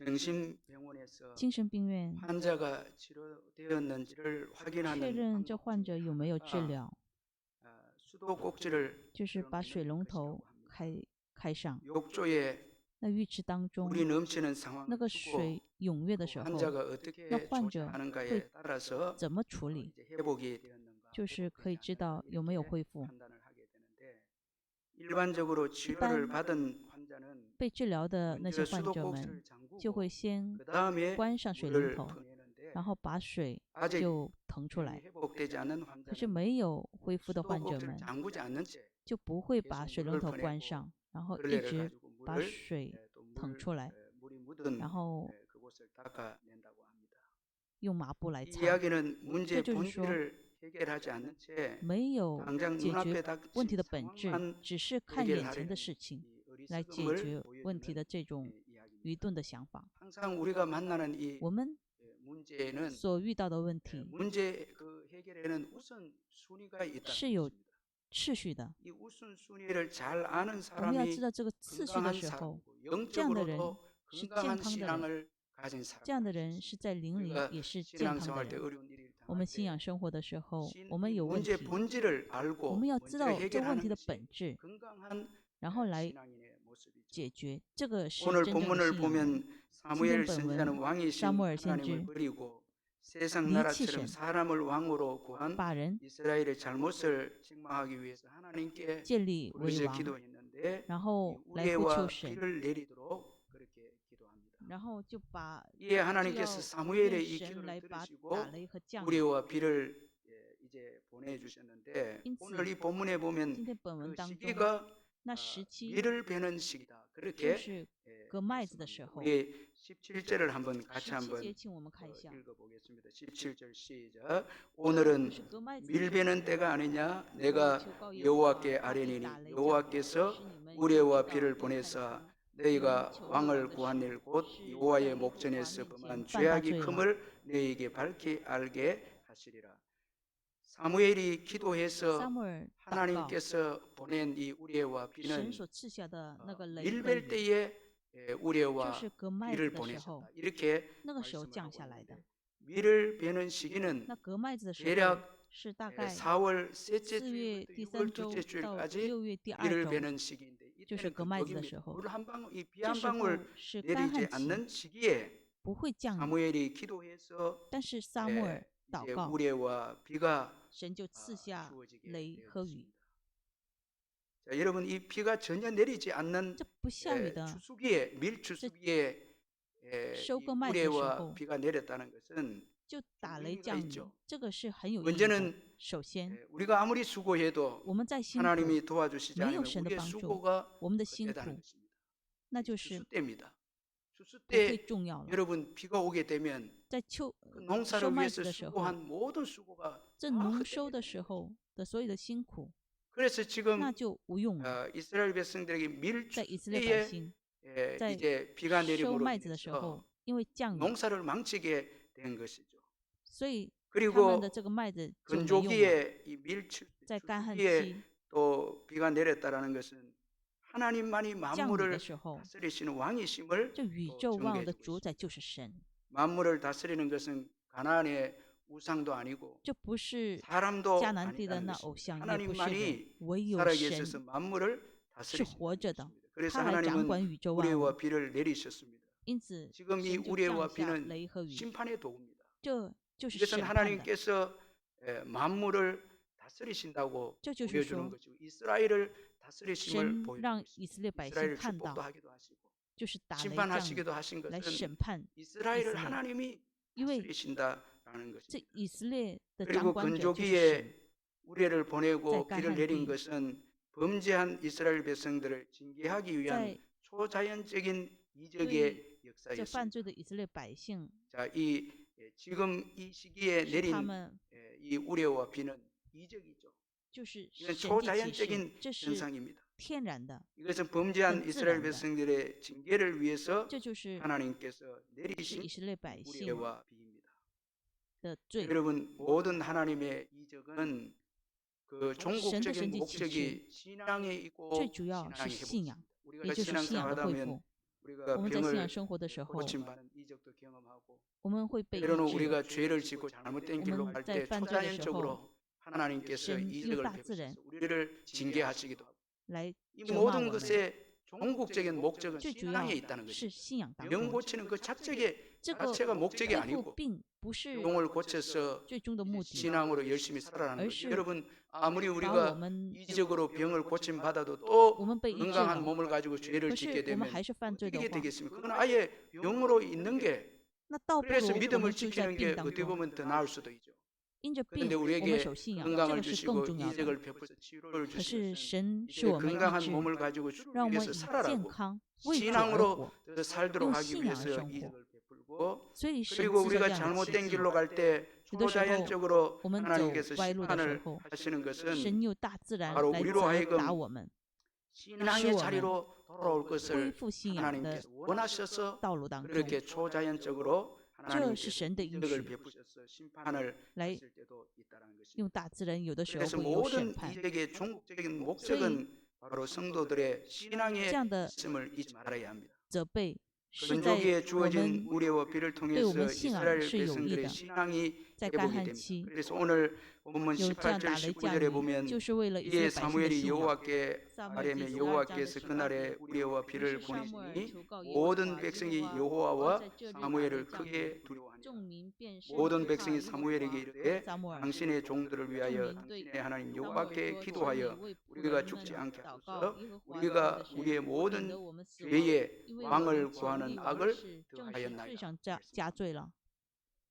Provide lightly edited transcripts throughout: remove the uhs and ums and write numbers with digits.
정신병원에서 精神病院 환자가 치료되었는지를 确 확인하는 认这 방법 患者 중에 有没有治 하나가 疗， 수도꼭지를 就是把水 들어놓는 龙头 것이라고 합니다. 开上。 욕조에 那浴池当 물이 中， 넘치는 那 상황을 个 두고 水涌跃 그 的时候， 환자가 那 어떻게 患者 조치하는가에 会 따라서 怎么处理， 이제 회복이 되었는가 就是可以 회복되지 知道 않는가 有没有 이렇게 恢复。 판단을 하게 되는데 일반적으로 一 치료를 般 받은 환자는 被治疗的那些 먼저 患者们 수도꼭지를 就会 잠그고 先 그 다음에 关上水龙 물을 头， 퍼내는데 然后把水 아직 就腾出 병이 来。 회복되지 않는 可是 환자는 没有恢复的患者 수도꼭지를 们 잠그지 않는 채 就不会 계속 把水 물을 龙头关 퍼내고 上，然后一 걸레를 直 가지고 把 물을 水 또 腾出来， 물이 묻은 然后 그곳을 닦아낸다고 합니다. 用抹布来 이 擦。 이야기는 문제의 这就是说 본질을 해결하지 않는 채 没有 당장 解 눈앞에 决问题 닥친 的本质， 상황만 只是看眼前 해결하려는 的事情 이 来解 어리석음을 决问题的 보여주는 这种 이야기입니다. 愚钝的想法。 항상 우리가 만나는 이 我们 문제에는 所遇到的问题 문제 그 해결에는 우선 순위가 있다는 是有 것입니다. 次序的。 이 우선 순위를 잘 아는 我们要知 사람이 道这个次序的 건강한 时候， 사람이고 这样的人 영적으로도 是健 건강한 康的人， 신앙을 가진 这样的 사람이다. 人是在灵里 우리가 也是健康的 신앙생활 때 人。 어려운 일을 我 당할 们信 때 仰生活的时候， 我 이 们有问 문제 题， 본질을 我 알고 们要知 먼저 道这问 해결하는 题的 것이 本质， 건강한 然后来 신앙인의 모습이죠. 解决，这个是 오늘 真正的 본문을 信仰人。 보면 今 사무엘 天本 선지자는 文， 왕이신 撒母耳先 하나님을 知 버리고 세상 离弃 나라처럼 神， 사람을 왕으로 구한 把人 이스라엘의 잘못을 책망하기 위해서 하나님께 建立为 부르짖어 王， 기도했는데 然 이 后来呼求 우레와 神， 비를 내리도록 그렇게 기도합니다. 然后就把 이에 就 하나님께서 要 사무엘의 이 神 기도를 来把 들으시고 打雷和降雨。 우레와 비를 이제 보내주셨는데 因此 오늘 이 본문에 今 보면 天本 그 文当中， 시기가 那时期 밀을 베는 시기다. 就 그렇게 是割麦子的时 말씀합니다. 候。 우리 17절을 한번 같이 17 한번 节，请我们看一下， 읽어보겠습니다. 17절 시작. 오늘은 是割麦子 밀 的 베는 때가 아니냐? 我 내가 求告耶和华， 여호와께 他必 아뢰니니 打雷降雨， 여호와께서 使你们 우레와 知道 비를 又看 보내사 出 너희가 求 왕을 王的 구한 事 일 곧 是 여호와의 在耶和华 목전에서 面前 범한 犯大 죄악이 罪了。 큼을 너희에게 밝히 알게 하시리라. 사무엘이 撒 기도해서 母耳祷告， 하나님께서 보낸 이 우레와 神 비는 所赐下的那个雷和 밀벨 雨， 때에 就 우레와 是割麦 비를 子的时候， 보내셨다. 이렇게 那个时候 말씀을 降 하고 下来的。 있는데 밀을 베는 시기는 那割麦子的时候 대략 是大概 4월 셋째 4月 주일부터 第 6월 3周 둘째 到 주일까지 6月第2 밀을 周， 베는 시기인데 就是 이때는 割麦子的 극복입니다. 时候。 물 한 방울, 이 비 这 한 时候 방울 是干 내리지 旱期， 않는 시기에 不会降雨。 사무엘이 기도해서 但是撒母耳 이제 祷告， 우레와 비가 神就赐下 주어지게 雷和雨。 되었습니다. 자, 여러분 이 비가 전혀 내리지 않는 这不下雨的 추수기에 밀추수기에 이 收割麦子的时 우레와 候， 비가 내렸다는 것은 就打雷 의미가 降雨 있죠 ，这个是很有意义的。 문제는 首先， 우리가 아무리 수고해도 我们再辛苦， 하나님이 도와주시지 没有 않으면 神的 우리의 帮助， 수고가 我们的辛 헛되다는 苦 것입니다. 那就是 추수 때입니다. 추수 不会 때 重要了。 여러분 비가 오게 되면 在그 收 농사를 麦 위해서 子的时候， 수고한 모든 수고가 这 다 农 헛되게 收的 되는 时 거죠. 候的所有的辛苦， 그래서 지금 那就无用了。 이스라엘 백성들에게 在以色列百 밀추수때에 姓在 이제 비가 收 내림으로 麦子的时候 인해서 ，因为降雨， 농사를 망치게 된 것이죠. 所以他们 그리고 的这个麦子就没用了。 건조기에 이 在干旱 밀추수기에 期 또 비가 내렸다라는 것은 하나님만이 降雨 만물을 的时候， 다스리시는 왕이심을 这宇 또 宙万有的 증거해주고 主宰 있습니다. 就是神， 만물을 다스리는 것은 가나안의 우상도 아니고 这不是 사람도 迦南地的 아니라는 那偶 것입니다. 像，也不是人， 하나님만이 唯有 살아계셔서 神 만물을 是 다스리시는 活着的， 것입니다. 그래서 他来掌 하나님은 管宇宙万物， 우레와 비를 내리셨습니다. 因此 지금 이 神就 우레와 降下 비는 雷和雨， 심판의 도구입니다. 这就是 이것은 审判的。 하나님께서 만물을 다스리신다고 这就是 보여주는 说， 것이고 이스라엘을 다스리심을 神 보여주고 让 있습니다. 以色列百姓 이스라엘을 看 축복도 到， 하기도 하시고 就是打雷降雨 심판하시기도 하신 来 것은 审判， 이스라엘을 이스라엘. 하나님이 因为 다스리신다라는 这 것입니다. 以色列的 그리고 掌管者就是神。 건조기에 우레를 보내고在干 비를 旱 내린 地 것은 범죄한 이스라엘 백성들을 징계하기 위한 在 초자연적인 이적의 这 역사였습니다. 犯罪的以色列百姓， 자, 지금 이 시기에 是他 내린 们 이 우레와 비는 이적이죠. 就是神 이건 迹启示， 초자연적인 这是 현상입니다. 天然的， 이것은 범죄한 은 이스라엘自然的。 백성들의 징계를 위해서 这就是 하나님께서 是 내리신 以色列百姓 우레와 비입니다. 的罪。 여러분 모든 하나님의 이적은 그 종국적인神的 목적이 신앙에 있고 最主要是 신앙의 信仰， 회복입니다. 也 우리가 就是信仰的恢 신앙생활하면 复。 우리가 我们在信仰 병을 生活的时候， 고침받는 이적도 경험하고 我们会被医 때로는 治。 우리가 죄를 짓고 잘못된 길로 오늘 갈在 때 犯罪的时候， 초자연적으로 하나님께서 神 이적을 用大自然 베푸셔서 우리를 징계하시기도 하고 来 이 责骂 모든 我们， 것의 종국적인 목적은 最主要 신앙에 있다는 是 것입니다. 信仰当 병 中。 고치는 그 자체가 这个 목적이 恢复 아니고 病不是 병을 고쳐서 最终的目的， 신앙으로 열심히 살아가는而 거죠. 是 여러분 아무리 把我 우리가 们 이적으로 병을 고침 받아도 我 또 们被医治 건강한 了， 몸을 가지고 죄를 可 짓게 是我们 되면 还是犯罪的 어떻게 话， 되겠습니까? 그건 아예 병으로 있는 게 那倒不如 그래서 我 믿음을 们就在 지키는 病 게 当 어떻게 中， 보면 더 나을 수도 있죠. 因着病 그런데 我们 우리에게 守信仰，这 건강을 个是更 주시고 重要的。 이적을 베풀어서 치료를 可是 주시는 神 이제 是我们医 건강한 治， 몸을 가지고 주를 让我们 위해서 以健 살아라고 康为主而 신앙으로 活。 더 살도록 용 하기 신앙을 위해서生活。 이적을 베풀고 所以神 그리고 赐下 우리가 这样的奇 잘못된 迹。 길로 갈 때 有的时候 초자연적으로 我们走 하나님께서 歪路的时 심판을 候， 하시는 것은 神用大自然 바로 来 우리로 责 하여금 打我们， 신앙의 자리로 돌아올 恢 것을 复信仰的 하나님께서 원하셔서 道路当中。 그렇게 초자연적으로 这是 하나님께서 神的应 이적을 许， 베푸셔서 심판을 来 하실 때도 있다는 것입니다. 用大自然有的时候 그래서 会有审 모든 判。 이적의 종국적인 목적은 바로 성도들의 这 신앙에 样的 있음을 잊지 말아야 합니다. 责备是在 민족에 我 주어진 们 우리와 비를 对 통해서 我们信仰 이스라엘 是有益 백성들의 的。 신앙이 在干 회복이 旱 됩니다. 期 그래서 오늘 본문 有这样 18절 打雷降 19절에 雨， 보면 就是为了以色 이에 列百姓的 사무엘이 信仰。 여호와께 撒母耳记 아뢰며 12章的 여호와께서 18 그날에 节， 우리와 于 비를 是撒母耳 보내시니 求告耶和 모든 华， 백성이 耶和华 여호와와 在这日打雷 사무엘을 降雨， 크게 두려워하니라. 众民便甚 모든 惧怕 백성이 耶和 사무엘에게 华 이르되 和撒母耳。 당신의 종들을 众 위하여 民对 당신의 하나님 撒母耳 여호와께 说：“求你 기도하여 为仆 우리가 人 죽지 们 않게 祷告， 하소서. 耶和华 우리가 的神 우리의 免 모든 得我们死亡， 죄에 因为我 왕을 们 구하는 立王 악을 是正是 더하였나이다. 罪上加罪了。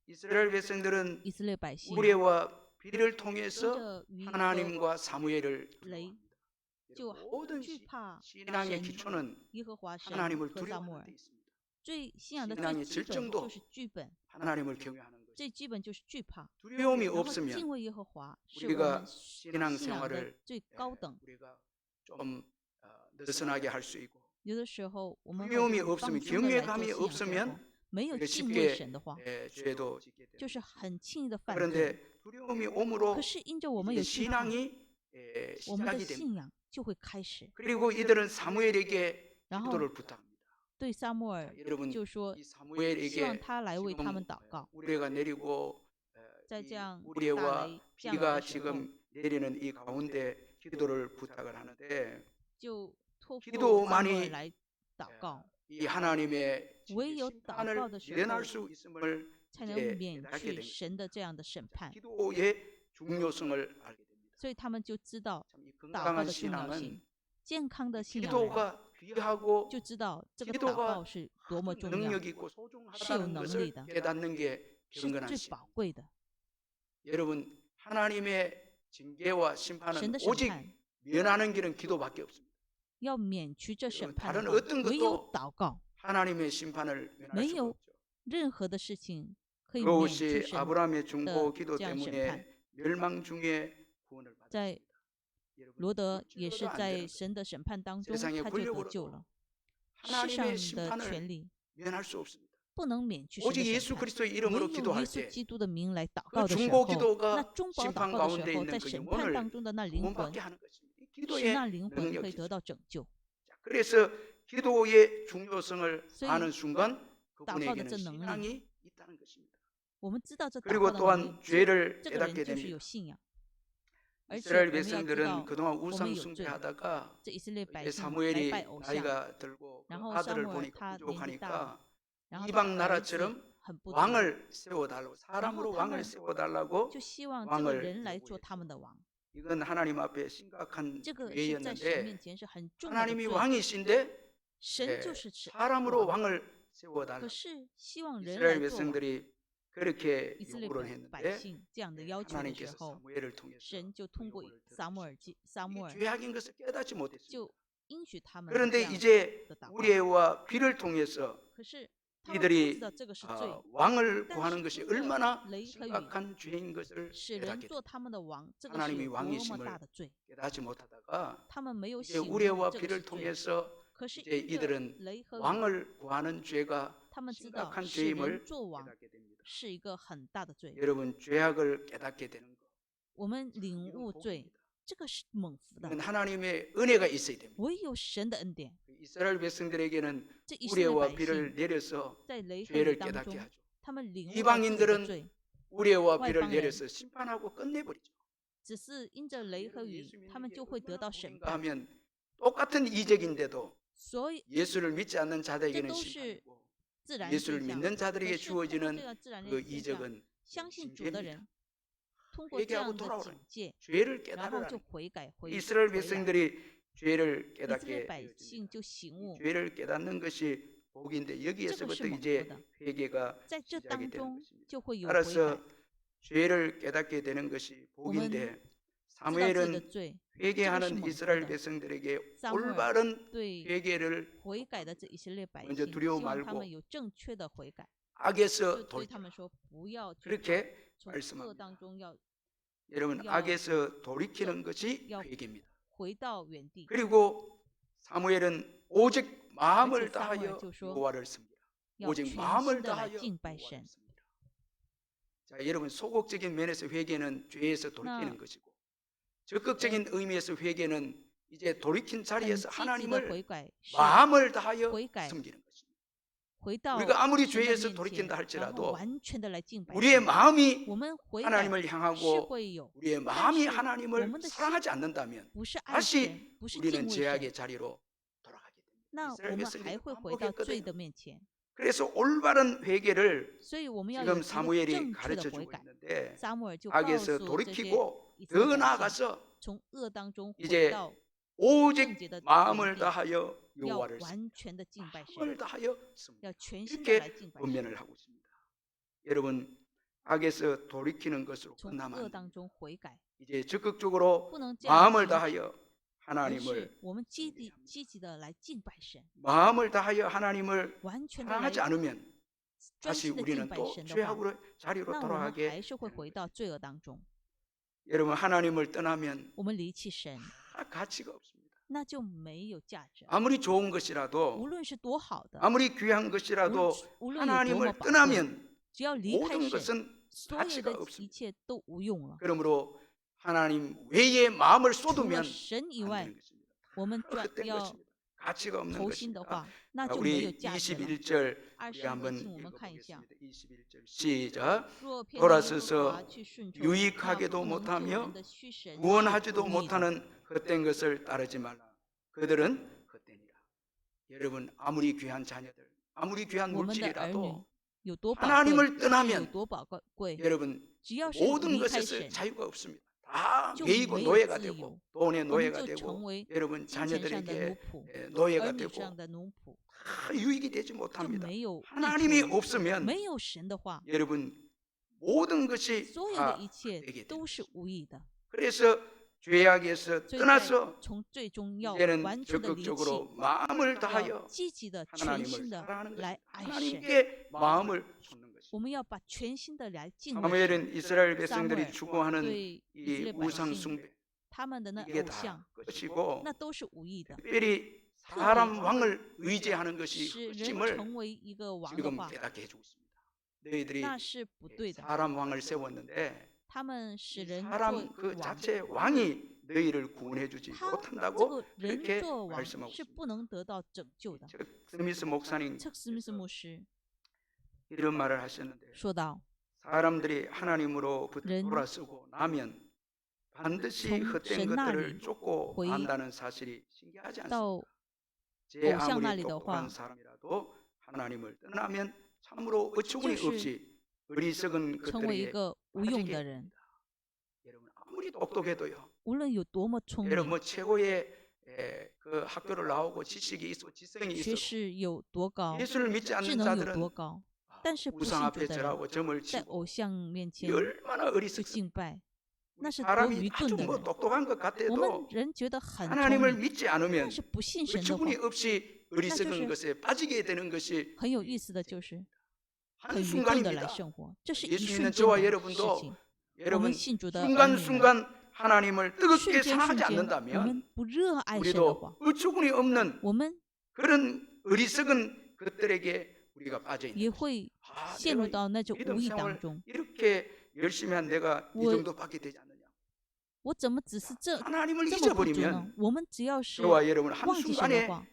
이스라엘 백성들은 以色列百姓 우레와 비를 因 통해서 着雨和 하나님과 사무엘을 雷， 두려워합니다. 就 모든 惧怕 신앙의 神 기초는 耶和华神 하나님을 和撒母 두려워하는 耳 데 。 있습니다. 最信仰的 신앙의 最基本 질정도 就是剧本， 하나님을 경외하는 것. 最基本就是惧怕。 두려움이 然后 없으면 敬畏耶和华是我 우리가 们 신앙 信仰的 생활을 最高等。 우리가 좀 느슨하게 할 수 있고 有的时候我们会 두려움이 很放 없으면 松的来做 경외감이 信仰生活， 없으면 没有 우리가 敬畏 쉽게 神的话， 죄도 짓게 就 되는 是 것입니다. 很轻易的犯罪。 그런데 두려움이 오므로 可是因着我们 이제 有惧怕， 신앙이 我们的 시작이 됩니다. 信仰就会开始。 그리고 이들은 사무엘에게 然后 기도를 부탁합니다. 对撒母耳 여러분 就说 이 ，希望 사무엘에게 他来为他们 지금 祷告。 우레가 내리고 在 이 这样大 우레와 雷降雨 비가 的时候， 지금 내리는 이 가운데 기도를 부탁을 하는데 就托付 기도 撒母 많이 耳来祷告， 이 하나님의唯有 심판을 祷告的时候 면할 수 있음을 才能 이제 免 깨닫게 去 됩니다. 神的这样的审判。 기도의 중요성을 알게 됩니다. 所以他们就知道 참 이 祷告 건강한 的重要 신앙은 性，健康的信仰 기도가 귀하고 就知道这个 기도가 祷告是多么 아주 重要， 능력 있고 是有 소중하다는 能力 것을 的， 깨닫는 게 是 경건한 最 신. 宝贵的。 여러분 하나님의 징계와 神 심판은 的审 오직 判 면하는 길은 기도밖에 없습니다. 要免去这审判 다른 的话 어떤 唯有 것도 祷告， 하나님의 심판을 면할没 수가 有 없죠. 任何的事情可以免去 그것이 神 아브라함의 중보 기도 这样审 때문에 判。 멸망 중에 구원을 在 받았습니다. 여러분, 罗德也是 어찌로도 안 在 되는 神的审判当中， 세상의 他就得 권력으로도 救了。世 하나님의 上的 심판을 权利 면할 수 없습니다. 不能免去神 오직 的 예수 审判。 그리스도의 唯 이름으로 有耶 기도할 稣 때 基督的名来祷 그 告的时 중보 候，那 기도가 中保 심판 祷告的 가운데 时候， 있는 在 그 审判 영혼을 当中的那灵魂， 구원받게 하는 것입니다. 이 使 기도의 那灵魂可以 능력이 得到拯救。 자, 그래서 기도의 중요성을 所以 아는 순간 祷告的 그분에게는 这能力， 신앙이 있다는 것입니다. 我们知道这祷 그리고 告的能 또한 力， 죄를 这个人 깨닫게 就是有 됩니다. 信仰。而且我 이스라엘 们要知 백성들은 道， 그동안 我们 우상 有罪。 숭배하다가 这以色列百 이제 姓来 사무엘이 拜偶像， 나이가 들고 그 然后 아들을 撒母耳 보니까 他年纪大了， 부족하니까 然后 이방 他儿子 나라처럼 很不足， 왕을 세워달라고 사람으로然后他们 왕을 세워달라고 就希望这 왕을 个人来做 요구했죠. 他们的王。 이건 하나님 앞에 심각한 这个是在神面 죄였는데 前是很重要的 하나님이 罪。 왕이신데 神 예, 就是神， 사람으로 王 왕을 可 세워달라고 是希望人 이스라엘 来做王。 백성들이 그렇게 以色列 요구를 百 했는데 姓这样的要求的时 하나님께서 候， 사무엘을 통해서 神就通过 요구를 撒母耳 들으셨죠. 이 죄악인 것을 깨닫지 못했습니다. 就应许他们这 그런데 样 이제 的祷告。 우리와 비를 통해서 可是他们不 이들이 知道这个是罪， 왕을 但 구하는 是 것이 因着 얼마나 雷和雨 심각한 죄인 것을 使人 깨닫게 做他们的王，这个 하나님이 是有多么 왕이심을 大的罪。 깨닫지 못하다가 他们没有 이제 醒悟 우레와 这个是 비를 罪。 통해서 可是 이제 因着 이들은 雷和雨， 왕을 구하는 죄가 他们知道 심각한 使人 죄임을 做王 깨닫게 됩니다. 是一个很大的罪。 여러분 죄악을 깨닫게 되는 것 我们领 이건 悟罪， 복입니다. 这个是蒙福的， 이건 하나님의 은혜가 있어야 됩니다. 唯有神的恩典。 이스라엘 백성들에게는 这以色列 우레와 百 비를 姓 내려서 在雷和雨 죄를 当 깨닫게 中， 하죠. 他们领悟到自己的 이방인들은 罪， 우레와外 비를 邦人 내려서 심판하고 끝내버리죠. 只是因着雷和 여러분 雨 예수 ，他们 믿는 게 就会得 얼마나 到审 복인가 判。 하면 똑같은 이적인데도 所以 예수를 믿지 않는 这 자들에게는 都是 심판이고 自然 예수를 现象， 믿는 可 자들에게 是透过这 주어지는 个自然 그 的现象， 이적은 相信主的 심재입니다. 人通过这 회개하고 样的 돌아오라. 警戒， 죄를 然后就 깨달으라. 悔改回 이스라엘 回来。 백성들이 죄를 以色列 깨닫게 百姓 되어집니다. 就醒 이 悟， 죄를 깨닫는 것이 복인데 这个 여기에서부터 是蒙福 이제 的。 회개가 在这 시작이 当 되는 中 것입니다. 就会有悔 따라서 改。 죄를 깨닫게 되는 것이 복인데 知道自己的 사무엘은 罪， 회개하는 그것이 이스라엘蒙福的。 백성들에게 사무엘 올바른 对 회개를 悔改的这以色列百 먼저 姓， 두려워 希望他 말고 们有正确的悔改，就 악에서 对 돌이켜 他们说不要惧怕， 그렇게 从恶 말씀합니다. 当中要 여러분 야- 악에서 돌이키는 것이 야- 회개입니다. 回到原地。 그리고 사무엘은 오직 마음을 그렇죠. 다하여 사무엘 就说 여호와를 섬기라. 要 오직 全 마음을 心的来 다하여 敬拜 여호와를 神。 섬기라. 자, 여러분 소극적인 면에서 회개는 죄에서 돌이키는 나- 것이고 적극적인 의미에서 회개는 이제 돌이킨 很 자리에서 积极的 하나님을 悔改是 마음을 다하여悔改 섬기는 것입니다. 回到 우리가 아무리 神的 죄에서 面前， 돌이킨다 然后 할지라도 完全的来敬拜 우리의 神。 마음이 我们悔改 하나님을 是 향하고 会有， 우리의 마음이 但是 하나님을 我们的 사랑하지 않는다면 不是爱 다시 神，不是 우리는 敬畏 죄악의 神， 자리로 돌아가게 됩니다. 那 이스라엘 我们 백성들이 还会回到罪 반복했거든요. 的面前。 그래서 올바른 회개를 所以我们要有 지금 一个 사무엘이 正确的 가르쳐 悔 주고 改。 있는데 撒母耳就告 악에서 诉这些 돌이키고 以色列 더 百姓， 나아가서 从恶当中回 이제 到 오직 圣洁的 마음을 原地， 다하여 要 여호와를 完全的敬拜神， 마음을 다하여 섬기라. 要全心的来 이렇게 敬拜神， 권면을 하고 있습니다. 여러분 악에서 돌이키는 것으로 从 끝나면 恶 안 当 됩니다. 中悔改， 이제 적극적으로 不能这样 마음을 停止， 다하여 而 하나님을 是我们积极的来敬拜神， 마음을 다하여 하나님을 完全的来 사랑하지 않으면 专 다시 心的敬 우리는 拜 또 神的话， 죄악으로 자리로 那我们 돌아가게 还是会 되는 回 거예요. 到罪恶当中。 여러분 하나님을 떠나면 我们离弃神， 다 가치가 없습니다. 那就没有价值。 아무리 좋은 것이라도 无论是多好的， 아무리 귀한 无 것이라도 无论有多么 하나님을 宝贵， 떠나면 只要离开 모든 神， 것은 所有 가치가 的一 없습니다. 切都无用了。 그러므로 하나님 외에 마음을 除了 쏟으면 神以 안 外， 되는 것입니다. 我们 헛된 要 것입니다. 가치가 없는 投心的 것입니다. 话，那 자, 就没有 우리 价值了。 21절 二 우리 十 한번 请我们看一下， 읽어보겠습니다. 21절 시작. 若偏离耶 돌아서서 和华去顺从 유익하게도 那不能救 못하며 人的虚神， 구원하지도 是不义的。 못하는 헛된 것을 따르지 말라. 그들은 헛되니라. 여러분 아무리 귀한 자녀들, 아무리 귀한 我们的儿女 물질이라도 有多宝贵， 하나님을 是有 떠나면 多宝贵， 여러분 只要是 모든 离开 것에서 神， 자유가 없습니다. 다 좀 매이고 매일 노예가 自 되고 由， 돈의 我们 노예가 就 되고 成为 여러분 金钱上的奴 자녀들에게 仆， 노예가 儿女 되고 上的奴仆， 다 유익이 되지 就 못합니다. 没有益 하나님이 处。 없으면 没有神的话， 여러분 모든 것이 所有 다 的一切 되게 됩니다. 都是无益的。 그래서 죄악에서 所以在 떠나서 从最终要 이제는 完全的离弃， 적극적으로 마음을 要 다하여 积极的、全 하나님을 心的 사랑하는 来 것입니다. 爱神。 하나님께 마음을 쏟는 것입니다. 我们要把全心的来敬畏神。 사무엘은 이스라엘 백성들이 사무엘 추구하는 对以色 이 列百 우상 姓， 숭배 他们的那 이게 偶 다 像， 것이고 那都是无益的。 특별히 사람 왕을 의지하는 것이 使人 헛짐을 成为一个王的 지금 话， 깨닫게 해주고 있습니다. 너희들이 那是不对的。 사람 왕을 세웠는데 他们使 이 人 사람 做 그 王， 자체 왕이 너희를 구원해주지 他这 못한다고 个人 그렇게 做王 말씀하고 是 있습니다. 不能得到拯救的。 즉 스미스 목사님 策斯密斯牧师 이런 말을 하셨는데 说道： 사람들이 하나님으로부터 른 돌아서고 나면 반드시 정- 헛된 신 것들을 나리 쫓고 거의 만다는 사실이 신기하지 않습니다. 到 제 偶像 아무리 那里的话， 똑똑한 사람이라도 하나님을 떠나면 참으로 어처구니 就是 없이 어리석은 成为一 것들에게 个无用 빠지게 的人， 여러분 아무리 똑똑해도요. 无论有多么聪 여러분 明， 뭐 최고의 그 학교를 나오고 지식이 있어 지성이 学 있어 识有多高， 예수를 믿지 智 않는 能有 자들은 多高，但是不 우상 信主 앞에 的人 절하고 점을 在 치고 偶像面前 얼마나 去 어리석습니다. 敬拜，那是多 사람이 愚 아주 钝的 뭐 人。 똑똑한 것 我们 같아도 人觉得很聪 하나님을 明， 믿지 않으면 但是不信神的话， 어처구니 없이 어리석은 나就是 것에 빠지게 되는 것이 很有意思的就是很 한 愚钝的来 순간입니다. 生活，这是一 예수 瞬 믿는 间 저와 的事 여러분도 情。我 여러분 们信主的儿女们， 순간순간 하나님을 瞬 뜨겁게 间瞬 사랑하지 间，我 않는다면 们不热爱神的 우리도 话， 어처구니 없는 我们 그런 어리석은 것들에게 우리가 빠져 也 있는 것입니다. 会 아, 陷入 내가 到那种 믿음 无意 생활 当中。 이렇게 열심히 한 내가 이 我 정도밖에 되지 않느냐. 我怎么只是这 하나님을 这么不足呢 잊어버리면 ？我们只要是 저와 여러분 忘记神的 한순간에 话，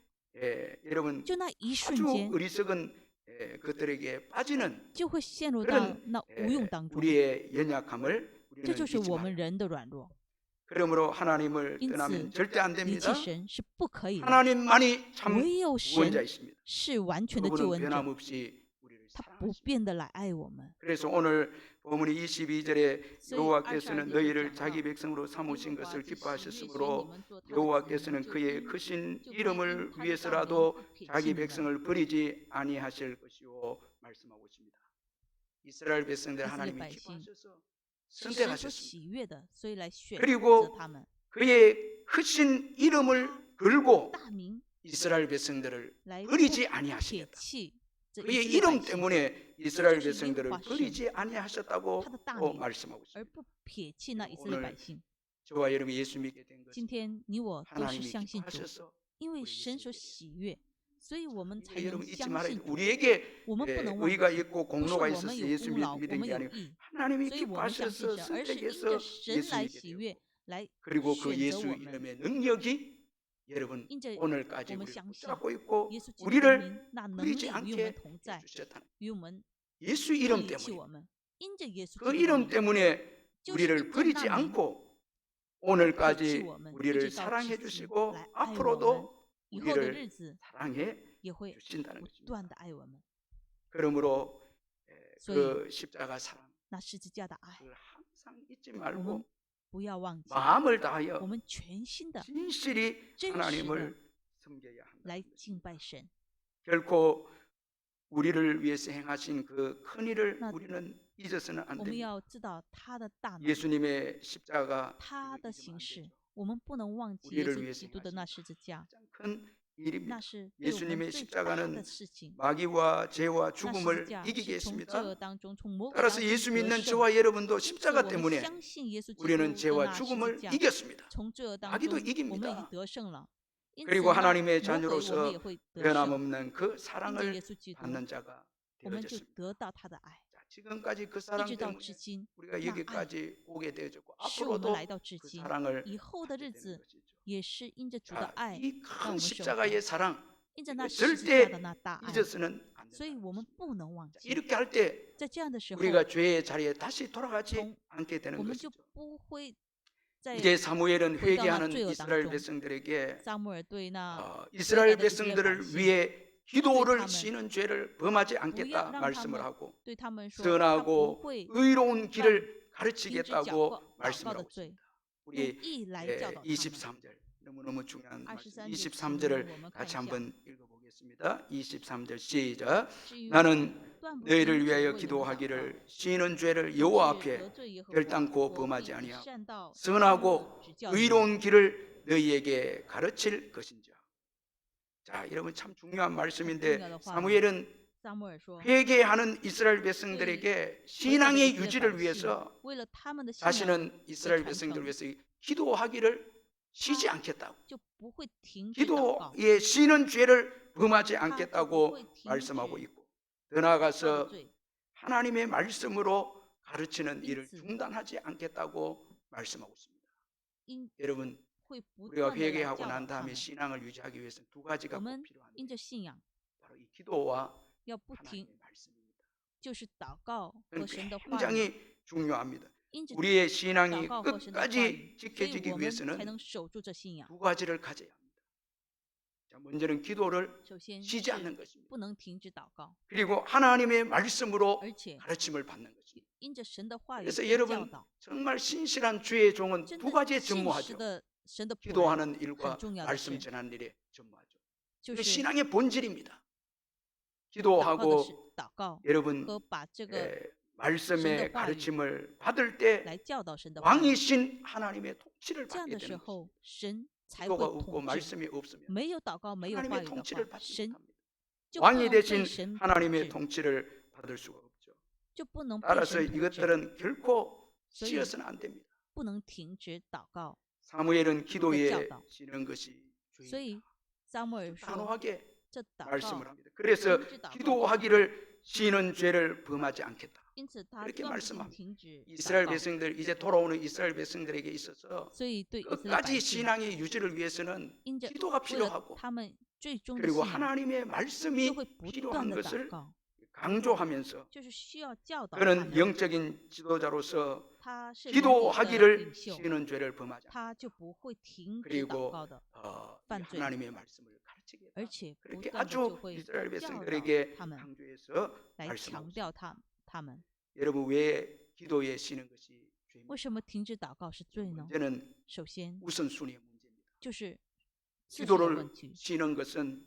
여러분 就那一瞬 아주 间 어리석은 것들에게 빠지는 就会陷入到 그런 那无用当中。 우리의 연약함을 这 우리는 就是 잊지 我 말아야 们 합니다. 人的软弱， 그러므로 하나님을 因 떠나면 此 절대 안 离 됩니다. 弃神是不可以的。 하나님만이 참 唯有神 구원자이십니다. 是完全的救 그분은 恩者， 변함없이 우리를 他不 사랑하십니다. 变的来爱我们。 그래서 오늘 본문이 22절에 所以 여호와께서는 22 너희를 节 자기 讲到 백성으로 耶 삼으신 和华 것을 是喜悦选 기뻐하셨으므로 你们做他的子民， 여호와께서는 就 그의 因 크신 就必因 이름을 他的大名 위해서라도 不撇弃 자기 你们。 백성을 버리지 아니하실 것이요 말씀하고 있습니다. 이스라엘 백성들 以色列 하나님이 百姓 기뻐하셔서 是神所 선택하셨습니다. 喜悦的，所以来选 그리고 择他们。 그의 크신 이름을 걸고 大名 이스라엘 백성들을 来 버리지 撇 아니하시겠다. 弃这以 그의 色列 이름 百姓， 때문에 이스라엘 그것이 백성들을 예호와 신, 버리지 아니하셨다고 他的大 또 名， 말씀하고 而 있습니다. 不撇弃那以色列 오늘 百姓。 저와 여러분이 예수 믿게 된 今 것은 天你我都是 하나님이 相信主， 기뻐하셔서 因为 우리 神所 예수 믿게 喜悦，所以我们才 그러니까 能 여러분 잊지 相 말아야 信 돼요. 主。 우리에게 我们不能忘 의가 记， 있고 不是 공로가 我们 있어서 有 예수 功劳，我 믿는 们 게 有 아니고 义， 하나님이 所以我们相信 기뻐하셔서 神，而是因 선택해서 着神 예수 来 믿게 喜 되고 悦，来 그리고 그 选择 예수 我们。 이름의 능력이 여러분 因着 오늘까지 我们 우리를 相信 붙잡고 있고 耶稣基督的 우리를 名，那能 버리지 力与我们 않게 同在， 해주셨다는 与我们 예수 不 이름 离弃 때문에 我们。因着耶稣基 그 督的 이름 名， 때문에 就是 우리를 因着 버리지 那名 않고 撇弃 오늘까지 我们，一 우리를 直到 사랑해 至今 주시고 来爱我们。 앞으로도 以后的 우리를 日子 사랑해 也会 주신다는 不 것입니다. 断的爱我们。 그러므로 所以 그 십자가 사랑 那十字架的爱， 그걸 항상 잊지 我们 말고 不要忘记， 마음을 我 다하여 们全心的 진실이 真实的 하나님을 섬겨야 한다. 来敬拜神。 결코 우리를 위해서 행하신 그 큰 일을 나- 우리는 잊어서는 안 我们 됩니다. 要知道他的大能， 예수님의 십자가 他 그걸 的 잊으면 形 안 式 되죠. ，我们不能忘记耶 우리를 稣 위해서 基督的那 행하신 十字架， 가장 큰 일입니다. 那是对我们 예수님의 最大的 십자가는 事情。 마귀와 죄와 那十字 죽음을 架 이기게 是从 했습니다. 这当中从魔鬼当 따라서 中 예수 得 믿는 胜。 저와 여러분도 因此 십자가 我们 때문에 相信耶稣基督 우리는 的 죄와 那十字 죽음을 架， 이겼습니다. 从这当 마귀도 中我们 이깁니다. 已得胜了。因此 그리고 那 하나님의 魔鬼我们 자녀로서 也会得胜， 변함없는 그 因着 사랑을 耶稣基督， 받는 자가 我们就 되어졌습니다. 得到他的爱， 자, 지금까지 그 一 사랑 直到 때문에 至今。 우리가 那爱 여기까지 오게 되어졌고 是我们 앞으로도 来到至 그 今， 사랑을 以后的 받게 日 되는 子 것이죠. 也是因着主的 자, 爱， 이 让 큰 我们生活， 십자가의 사랑 因着那 이거 十字架的 절대 那大爱， 잊어서는 안 所以 된다. 我们不能忘 자, 记。 이렇게 할 때 在这样的时候， 우리가 죄의 자리에 다시 돌아가지 정- 않게 되는 我们就 것이죠. 不会在 이제 사무엘은 回到那 회개하는 罪恶当 이스라엘 中。 백성들에게 撒母耳对那 이스라엘 悔改的以色列百 백성들을 姓 위해 기도를 그렇다면 씌는 죄를 범하지 不要 않겠다 让他 말씀을 们 하고 对他们说，他不 선하고 会 의로운 길을 停止祷 가르치겠다고 告 말씀을 的 하고 罪， 있습니다. 用 우리 义来教导他们。 23절 너무너무 중요한 말씀. 23节 23절을 我们看 같이 一下。 한번 읽어보겠습니다. 23절 시작. 至于 나는 断不 너희를 停止 위하여 为你们祷告 기도하기를 쉬는 죄를 여호와 是 앞에 得罪耶和华 결단코 我 범하지 必以 아니하고 善道 선하고 指教你们 의로운 길을 너희에게 가르칠 것인지라. 자, 여러분 참 중요한 말씀인데 중요하다, 사무엘은 撒母耳说， 회개하는 이스라엘 백성들에게 신앙의 유지를 위해서 为了他们的信仰 자신은 이스라엘 传 백성들을 承 위해서 기도하기를 쉬지 않겠다고 就不会停止祷告， 기도에 쉬는 죄를 범하지 他就不 않겠다고 会停 말씀하고 止 있고 더 祷告的 나아가서 罪， 하나님의 말씀으로 가르치는 일을 인스. 중단하지 않겠다고 말씀하고 있습니다. 因 여러분 会不 우리가 断的来 회개하고 教导 난 他 다음에 们。 신앙을 유지하기 위해서 두 가지가 我 꼭 们 필요합니다. 因着信仰， 바로 이 기도와 要不停 하나님의 말씀입니다. 就是祷告和 그건 神的话语， 굉장히 중요합니다. 因着 우리의 신앙이 祷告和神的话 끝까지 语，所以 지켜지기 我们才 위해서는 能守住这信仰。 두 가지를 가져야 합니다. 자, 먼저는 기도를 首先 쉬지 是 않는 것입니다. 不能停止祷告， 그리고 하나님의 말씀으로 而且 가르침을 받는 것입니다. 因着神的话语 그래서 被 여러분 教导。 정말 신실한 주의 종은 真 두 的 가지에 信实 전무하죠. 的神的仆人， 기도하는 일과 很重要的 말씀 是 전하는 일에 전무하죠. 就 그 是 신앙의 본질입니다. 祷告的是 기도하고 祷告 여러분 和把这个 말씀의神的话语 가르침을 받을 때 来教导神的话语。 왕이신 하나님의 통치를 这样 받게 的时 되는 候 것입니다. ，神才会 기도가 없고 统治。 말씀이 없으면 没有祷告，没有话 하나님의 语的 통치를 话， 받지 神 못합니다. 就不 왕이 能被 되신 神统 하나님의 治， 통치를 받을 수가 없죠. 就不能被 따라서 神统治， 이것들은 결코所以 쉬어서는 안 됩니다. 不能停止祷告。 사무엘은 기도에教导。 쉬는 것이 所以 죄이다. 撒母耳说， 단호하게 这祷 말씀을 告， 합니다. 그래서 停止祷告。 기도하기를 쉬는 죄를 범하지 않겠다. 因此他 그렇게 断不 말씀합니다. 停止 이스라엘 祷告。 백성들 이제 돌아오는 이스라엘 백성들에게 있어서 所以对以色列百 끝까지 姓， 신앙의 유지를 위해서는 因着 기도가 为了 필요하고 他们最终的 그리고 信仰 하나님의 就 말씀이 会不断 필요한 的祷 것을 告， 강조하면서 就是需要教导他 그는 们。 영적인 지도자로서 他是灵里的 기도하기를 领袖， 쉬는 죄를 범하지 않고 他就不会停止祷 그리고 告的， 이犯罪， 하나님의 말씀을 가르치게 而且不 그렇게 断的就 아주 会 이스라엘 教导 백성들에게 他们， 강조해서 来 말씀하고 强 있습니다. 调他们。 여러분 왜 기도에 쉬는 것이 为 죄입니까? 什么停止祷告是罪呢？ 문제는 首先 우선순위의 문제입니다. 就是次序的 기도를 问题， 쉬는 것은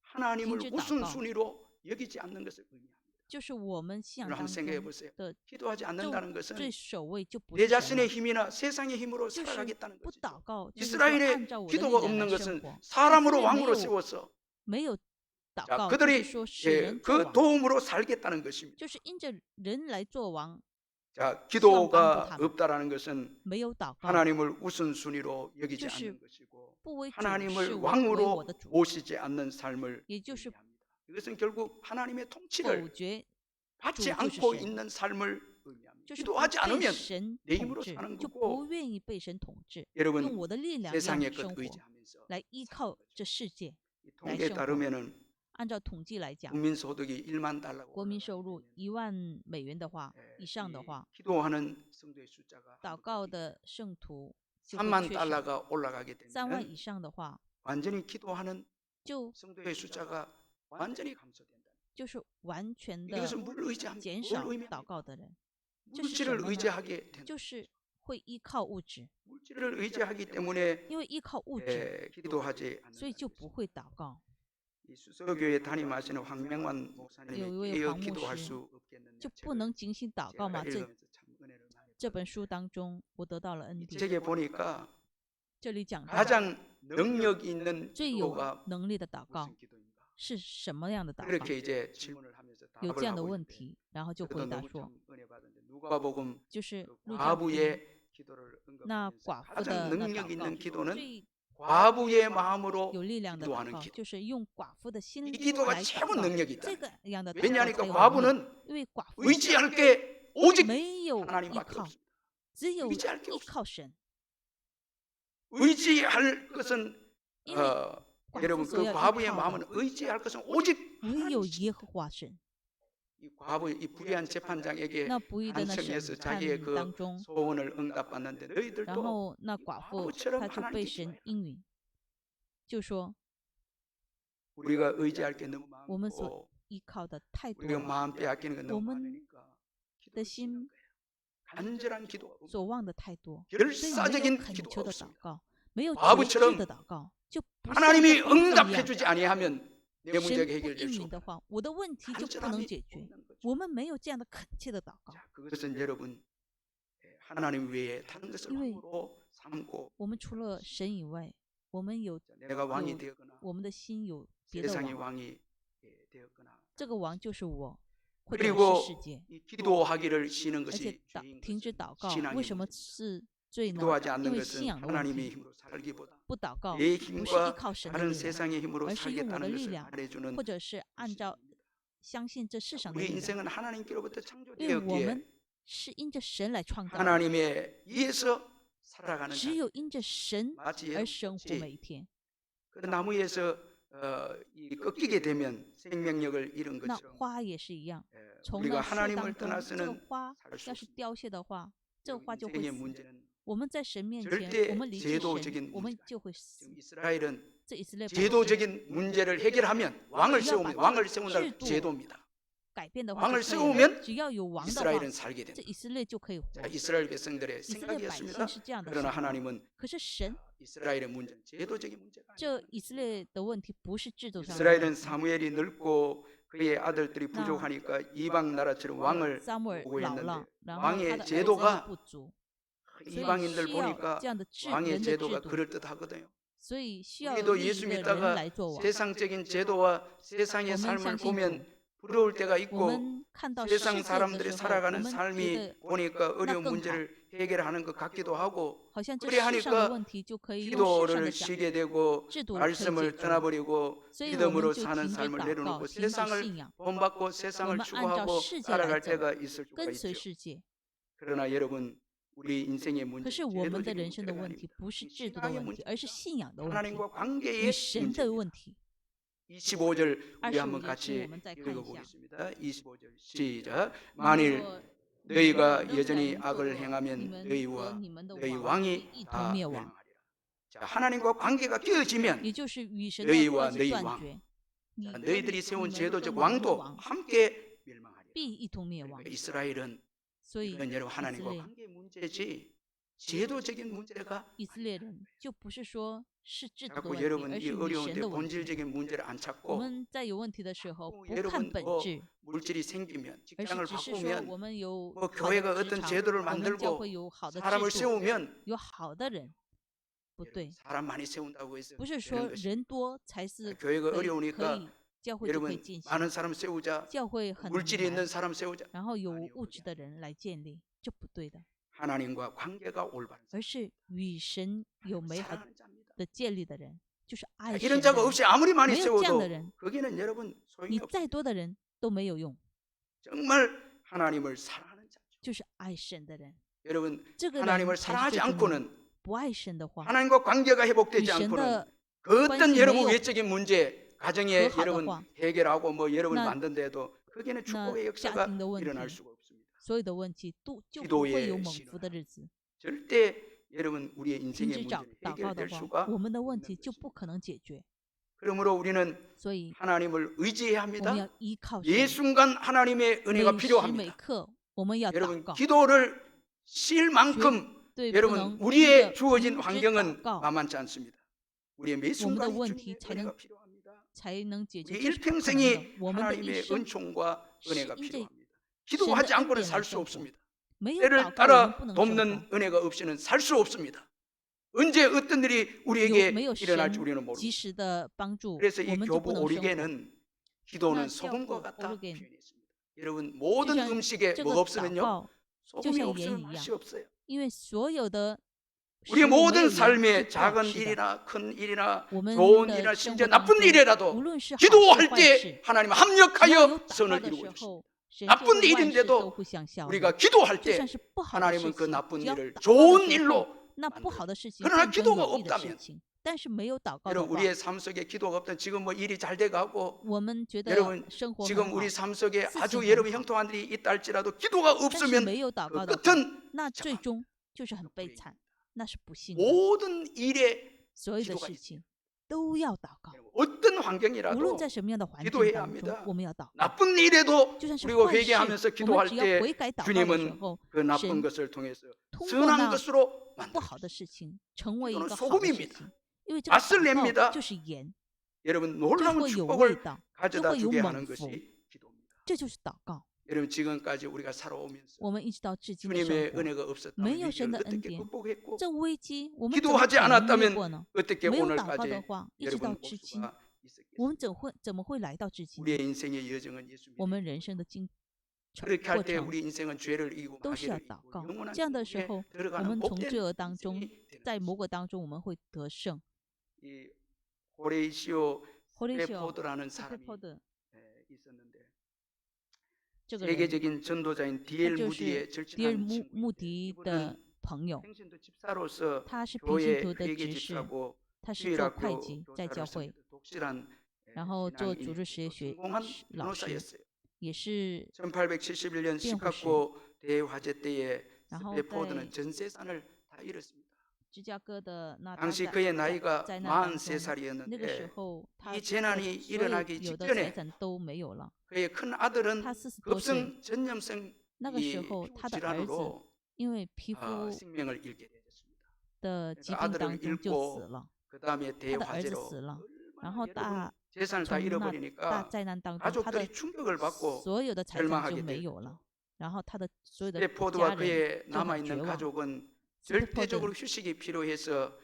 하나님을停止祷告。 우선순위로 여기지 않는 것을 의미합니다. 就是我们信仰 여러분 当 한번 생각해 中 보세요. 的 기도하지 않는다는 것은 最首位就不 내 是神 자신의 了， 힘이나 세상의 힘으로 就是 살아가겠다는 不 것이죠. 祷告，就是说 이스라엘의 按照我的力 기도가 量 없는 来生 것은 活。 사람으로 이스라엘 왕으로 没有 세워서 没有祷 자, 告，就 그들이 是说使 예, 人做 그 王， 도움으로 살겠다는 것입니다. 就是因着人来做王， 자, 시험 기도가 방법하면. 없다라는 것은 没有祷告， 하나님을 우선순위로 여기지 就是 않는 것이고 不为主 하나님을 是我为 왕으로 我的主， 모시지 않는 삶을 也就是 의미합니다. 이것은 결국 하나님의 否 통치를 决 받지 主就是 않고 神， 있는 삶을 의미합니다. 就是不 기도하지 被 않으면 神 내 统 힘으로 治， 사는 就 거고 不愿意被神统治，用 여러분 我的力量一样 세상의 生 것 活， 의지하면서 来依 사는 靠 거죠. 这世界。 이 통계에 생활. 따르면은 按照统计来讲， 국민 소득이 1만 달러가 国民收入1万美元的话 올라가게 以上的 되면话， 기도하는 성도의 숫자가 祷 한번 告 더 的圣徒就会 3만 缺少。 달러가 올라가게 3万 되면 以上的话， 완전히 기도하는 就 성도의 숫자가 완전히 감소된다. 就是完全的 이것은 뭘 의지합니까? 减 뭘 少 의미합니까? 祷告的人，这是什 물질을 么呢？ 의지하게 된다. 就是会依靠物质， 물질을 의지하기 때문에 因为依靠物质， 기도하지 所以就 않는다. 不会祷告。 이 수서교회 담임하시는 황명환 목사님이 有一位 깨어 黄牧 기도할 师 수 없겠느냐 就不能警醒祷告 제가 吗？这 읽으면서 참 은혜를 많이 这 받았어요. 本书当中，我得到了恩 이 典。 책에 보니까 这里讲到 가장 능력 있는 最有 기도가 能力的祷告 무슨 기도인가? 是什么样的祷告？ 그렇게 이제 질문을 하면서 有 답을 这样的 하고 问 있는데 题，然后就 그래도 回答 너무 说， 참 은혜 받은데 누가복음 就是그 路加福音 과부의 기도를 那 언급하면서 寡妇 가장 的那 능력 祷 있는 告， 기도는 最 과부의 마음으로 有力量的祷 기도하는 告， 기도. 就是用寡妇的心 이 기도가 来祷 최고 告。 능력이 있다. 这个样的祷告 왜냐하니까 才有能力， 과부는 因为寡妇 의지할 게 오직 没有依 하나님밖에 靠， 없습니다. 只有 의지할 게 依 없습니다. 靠神。 의지할 것은 因为 여러분 그 과부의 마음은 의지할 것은 오직 唯有 하나님이시다. 耶和华神。 이 과부 이 불의한 재판장에게 那不义的那 간청해서 审判 자기의 그 当中， 소원을 응답받는데 然 너희들도 后那寡妇 과부처럼 她就被 하나님께 神 기도해라. 应允，就说 우리가 의지할 게 너무 我们 많고 所依靠的太多 우리가 了， 마음 빼앗기는 게 너무 오면 많으니까 的 기도를 심 쉬는 거예요. 간절한 기도가 없습니다. 所望的太多，所以没 결사적인 有恳 기도가 求的祷 없습니다. 告，没有 과부 节 처럼 制的祷告，就不像 하나님이 这寡妇一样 응답해주지 아니하면 내 神 문제가 不 해결될 应 수 允的 없다. 话，我的问题就不能 간절함이 解决。 없는 거죠. 我们没有这样的恳切的祷告， 자, 그것은 여러분 하나님 외에 다른 것을因为 왕으로 삼고 我们除了神以外，我们有 내가 왕이 有 되었거나 我们的心有别的 세상의 王， 왕이 되었거나 这个王就是我，或者 그리고 是世界。 이 기도하기를 쉬는 而且 것이 停止 죄인 祷 것은 告， 신앙의 为什么 문제입니다. 是罪呢？ 기도하지 因 않는 为信 것은 仰的问 하나님의 题。 힘으로 살기보다 不祷告 내 不是依 힘과 靠神的 다른 力量， 세상의 힘으로 而是用我的 살겠다는 力 것을 量， 말해주는 或者是按照 것입니다. 相信这世上的 우리 力量。 인생은 하나님께로부터 因为我 창조되었기에 们是因着神来创造的， 하나님에 의해서 살아가는 只 자들. 有因着神 마치 而生活 예수같이 每一天。 그 나무에서 이 꺾이게 되면 생명력을 잃은 那 것처럼 花也是一样， 예, 从 우리가 那树 하나님을 当中，这个 떠나서는 花 살 수 要是 없습니다. 凋谢的话，这个花就会 인생의 死。 문제는 我们在神面 절대 前，我们离弃 제도적인 神，我们 문제가 就会死 지금 。 이스라엘은 这以色列百姓 제도적인 문제를 해결하면 왕을只要 세우면 把 왕을 这个 세운다 制度 제도입니다. 改变的话 왕을 就可以了 세우면 只要有王的话， 이스라엘은 살게 这 된다. 以色列就可以活。 자, 이스라엘 백성들의 以色列百 생각이었습니다. 姓是这样的 그러나 想法， 하나님은 可是神 이스라엘의 문제는 제도적인 문제가 这 아니다. 以色列的问题不是制度上的 이스라엘은 问题。 사무엘이 늙고 그의 아들들이 나- 부족하니까 이방 나라처럼 왕을 撒母耳 보고 老 했는데 了，然后他 왕의 的儿子 제도가 又不足，所以 이방인들 需要 보니까 这样的人 왕의 的制 제도가 度， 그럴듯하거든요. 所以需要 우리도 立一 예수 个人 믿다가 来做王。 세상적인 제도와 세상의 我们 삶을 相信 보면 부러울 때가 我 있고 们看到世界 세상 的 사람들이 时候，我 살아가는 们觉 삶이 得 보니까 어려운更 문제를 해결하는 것 같기도 하고 好像这 그래 世上的 하니까 问题就可以用世上的 기도를 想 쉬게 되고 制度可以解 말씀을 决。 떠나버리고 所以我 믿음으로 们就 사는 停止 삶을 祷告， 내려놓고 停止 세상을 信仰， 본받고 我 세상을 们按照 추구하고 世界来 살아갈 走， 때가 있을 수가 跟随 있죠. 世界。 그러나 여러분 우리 인생의 可 문제는 是我们的 제도적인 人生的 문제가 问题 아닙니다. 不是 이 制度的 신앙의 问题，而是 문제입니다. 信仰的问题， 하나님과 与 관계의 神的 문제입니다. 问题。 25절 우리 한번 25节 같이 我们再看一下。 읽어보겠습니다. 25절 시작. 如 만일 果 너희가 你们 여전히 人作 악을 恶，你 행하면 们和 너희와 你们的 너희 王必 왕이 一同 다 灭亡。 멸망하리라. 자, 하나님과 관계가 깨어지면 也就是与神的 너희와 关系 너희 断 왕, 绝，你 자, 和 너희들이 你 세운 们和 제도적 你们的 왕도 王 함께 멸망하리라. 必一同灭亡。 이스라엘은 所以 이건 여러분 以色 하나님과 列 관계 문제지 제도적인 문제가 以色列人就不是说是制度的 자꾸 问题， 여러분 而 이 是与 어려운데 神的问题。 본질적인 문제를 안 我 찾고 们在有问题的时候， 자꾸 不看 여러분 本 뭐 质， 물질이 생기면 而是 직장을 只是说 바꾸면 我们有 뭐 好的 교회가 职 어떤 场， 제도를 我们教 만들고 会有好的 사람을 制度， 세우면 有好的人，不 여러분, 对， 사람 많이 세운다고 해서 不是 되는 说 것이 人多才是 교회가 可以 어려우니까 教会就可以 여러분 进行， 많은 사람 세우자 教会很 물질이 있는 难， 사람 세우자 然后有 아니요, 物 그게 质的人来建立，这不对的， 하나님과 관계가 올바른 而是与神有 사람, 美好 사랑하는 자입니다. 的建立的人，就是 자, 爱神 이런 的 자가 人。 없이 아무리 많이 没有这样 세워도 的人， 거기는 여러분 소용이 你 없어요. 再多的人都没有用， 정말 하나님을 사랑하는 자죠. 就是爱神的人。 여러분 这个人 하나님을 才是 사랑하지 最重要的。 않고는 不爱神的话， 하나님과 관계가 与 회복되지 神 않고는 的 그 어떤 관계 여러분 没有 외적인 문제 가정에 和好的 여러분 话， 해결하고 뭐 여러분 나- 만든데도 거기는 那 축복의 家 역사가 庭的问 일어날 题， 수가 없습니다. 所有的问题都就不 기도의 会有猛 신호다. 福的日子。 절대 여러분 우리의 停 인생의 止祷 문제는 祷告的 해결될 话， 수가 我们的问 없는 题就不 것입니다. 可能解决。 그러므로 우리는 所以 하나님을 의지해야 我们 합니다. 要依靠 예 神， 순간 하나님의 은혜가 每时每 필요합니다. 刻我们要祷 여러분 告， 기도를 쉴 만큼 对不 여러분 能 우리의 停 주어진 止祷 환경은 告， 만만치 않습니다. 우리의 매 我们的 순간이 问题 주님의 才能 은혜가 필요합니다. 才能解决， 우리 这是不可能的。 일평생이 我们的一 하나님의 生 은총과 은혜가 是因着 필요합니다. 기도하지神的恩 않고는 典 살 来 수 生活， 없습니다. 没有 때를 祷告我们 따라 不能生活。 돕는 은혜가 없이는 살 수 없습니다. 언제 어떤 일이 有 우리에게 没有 일어날지 神 우리는 及 모릅니다. 时的帮助， 그래서 我 이 们就 교부 不能生活。 오리게는 기도는 那教 소금과 父 같다 오르겐 표현했습니다. 여러분 就 모든 像 음식에 这 뭐가 个祷 없으면요 告， 소금이 像 없으면 盐一 맛이 样 없어요. 因为所有的 우리 食物没有 모든 盐是 삶의 不好 작은 吃的。 일이나 큰 일이나 我们 좋은 的 일이나 生 심지어 活当 나쁜 中， 일이라도 无论是好事 기도할 坏 때 事， 하나님 只要有 합력하여 祷告 선을 的 이루어 时 주십니다. 候，神就 나쁜 会万事 일인데도 都互相效力。 우리가 기도할 就 때 算是不好的事 하나님은 그 情， 나쁜 只要 일을 祷告 좋은 的时候， 일로 那不好的事情 그러나 变成 기도가 有益的事 없다면 情。但是没有祷告的 여러분 话， 우리의 삶 속에 기도가 없던 지금 뭐 일이 잘 돼가고 我们觉得 여러분 生活很 지금 好， 우리 삶 속에 事 아주 情 여러분 很好， 형통한 일이 있다 할지라도 기도가 但是 없으면 没有祷 그 告的话， 끝은 那最 비참합니다. 终就是很悲惨，那是不幸的。 모든 일에 所有的 기도가 事 있습니다. 情都要祷告， 여러분, 어떤 无论 환경이라도 在什么样的环境 기도해야 当中 합니다. ，我们要祷告。 나쁜 일에도 就算是 그리고 坏事， 회개하면서 我 기도할 们只要 때 悔改祷告的时 주님은 候， 그 나쁜 神 것을 통해서 通过 선한 那 것으로 不 만들어 好的事情成为一 기도는 个好的事 소금입니다. 情，因为这个 맛을 祷 냅니다. 告就是盐， 여러분 就 놀라운 会有味 축복을 道，就 가져다 会有 주게 猛 하는 福， 것이 기도입니다. 这就是祷告。 여러분 지금까지 우리가 살아오면서 我们一直到至今的生 주님의 活， 은혜가 없었다면 没有 위기를 神的恩 어떻게 典， 극복했고 这危机我们 기도 怎么 하지 可能越 않았다면 过呢？ 어떻게 没有祷告 오늘까지 的话，一直到 여러분 올 至今， 수가 我们 있었겠습니까? 怎么会来到至今呢？ 우리의 인생의 여정은 예수 我 믿는 们人生的经 그렇게 过 할 때 程 우리 인생은 죄를 이기고 都是要 마귀를 祷 이기고 告。 영원한 这样的时 천국에 候，我 들어가는 们从 복된 罪恶当中， 인생이 되는 在 것입니다. 魔鬼当中，我们会得胜。 이 호레이시오 호레시오 스트레포드라는 사람이 스테포드 있었는데 这个人， 세계적인 전도자인 他 디엘 就 무디의 是迪尔 절친한 穆穆 친구인데 迪 이분은 的朋友， 평신도 집사로서 他是平 교회 信徒的 회계 执事， 집사고 他是做会 주일학교 计在 교사를 教会， 했습니다. 독실한 然后做 신앙인이고 组织实业学 성공한 老师， 변호사였어요. 也是 1871년 辩护士。 시카고 대화재 때에 然后 스테포드는 在 전세산을 다 잃었습니다. 芝加哥的那大 당시 灾 그의 나이가 灾难当中，那个时 43살이었는데 候他 이 的 재난이 所有 일어나기 有的 직전에 财产都没有了。 그의 큰 아들은 他40多岁， 급성 전염성 那个 이 时候他的儿子 질환으로 因为皮肤 생명을 잃게 되었습니다. 的疾 그러니까 病 아들을 当中就 잃고 死了， 그 다음에 他的儿子 대화재로 死了， 얼마나 然后 여러분 大 재산을 다 从那大 잃어버리니까 灾难当中，他的 가족들이 충격을 받고 所有的财产 절망하게 就没有 되었죠. 了，然后他的所有的 스테포드와 家人 그의 就很 남아있는 绝望。 가족은 斯特 절대적으로 휴식이 필요해서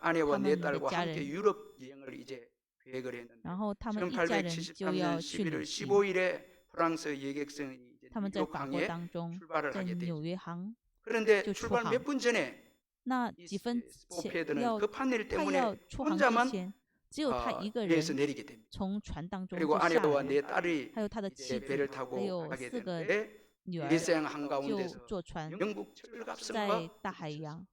아내와 네他们的 딸과 家 함께 人 유럽 여행을 이제 계획을 했는데 然后他们一家人就要 1873년 去 11월 旅行， 15일에 프랑스 여객선이 이제 他们在法国 뉴욕항에 当中， 출발을 在 하게 되죠. 纽约航， 그런데 就出 출발 航 몇 분 전에 那 이 几分前 스포페드는 要 급한 일 他 때문에 要出航之 혼자만 前，只有他一个人 배에서 내리게 됩니다. 从船当中 그리고 就下 아내와 来 네 了， 딸이 还有他的 이제 妻子 배를 还 타고 有 가게 4个 되는데 女儿 일생 就 한가운데서 坐船 영국 在 철갑선과 大海洋，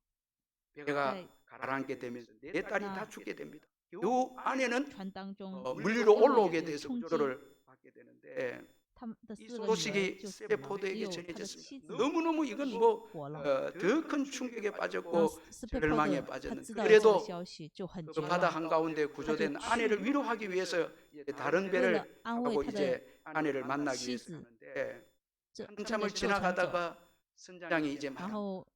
배가 在 가라앉게 되면서 네 딸이 다 나- 죽게 됩니다. 요 안에는 传当中 물리로 因为 올라오게 有 돼서 冲击， 구조를 받게 되는데 他们的 이 4个女儿 소식이 就死了，只 스테포드에게 有他的妻 전해졌습니다. 子 너무너무 이건 뭐 活了。 더 큰 충격에 然后 빠졌고 斯佩波 절망에 特他 빠졌는데 知道了这个 그래도 消息就很 그 绝 바다 望， 한가운데 구조된 그 아내를 위로하기 위해서 이제 다른 为了 배를 安慰 타고 他的 이제 아내를 만나기 妻 위해서 子， 가는데 这他们 한참을 的舟船走， 지나가다가 선장이 이제 然 말합니다. 后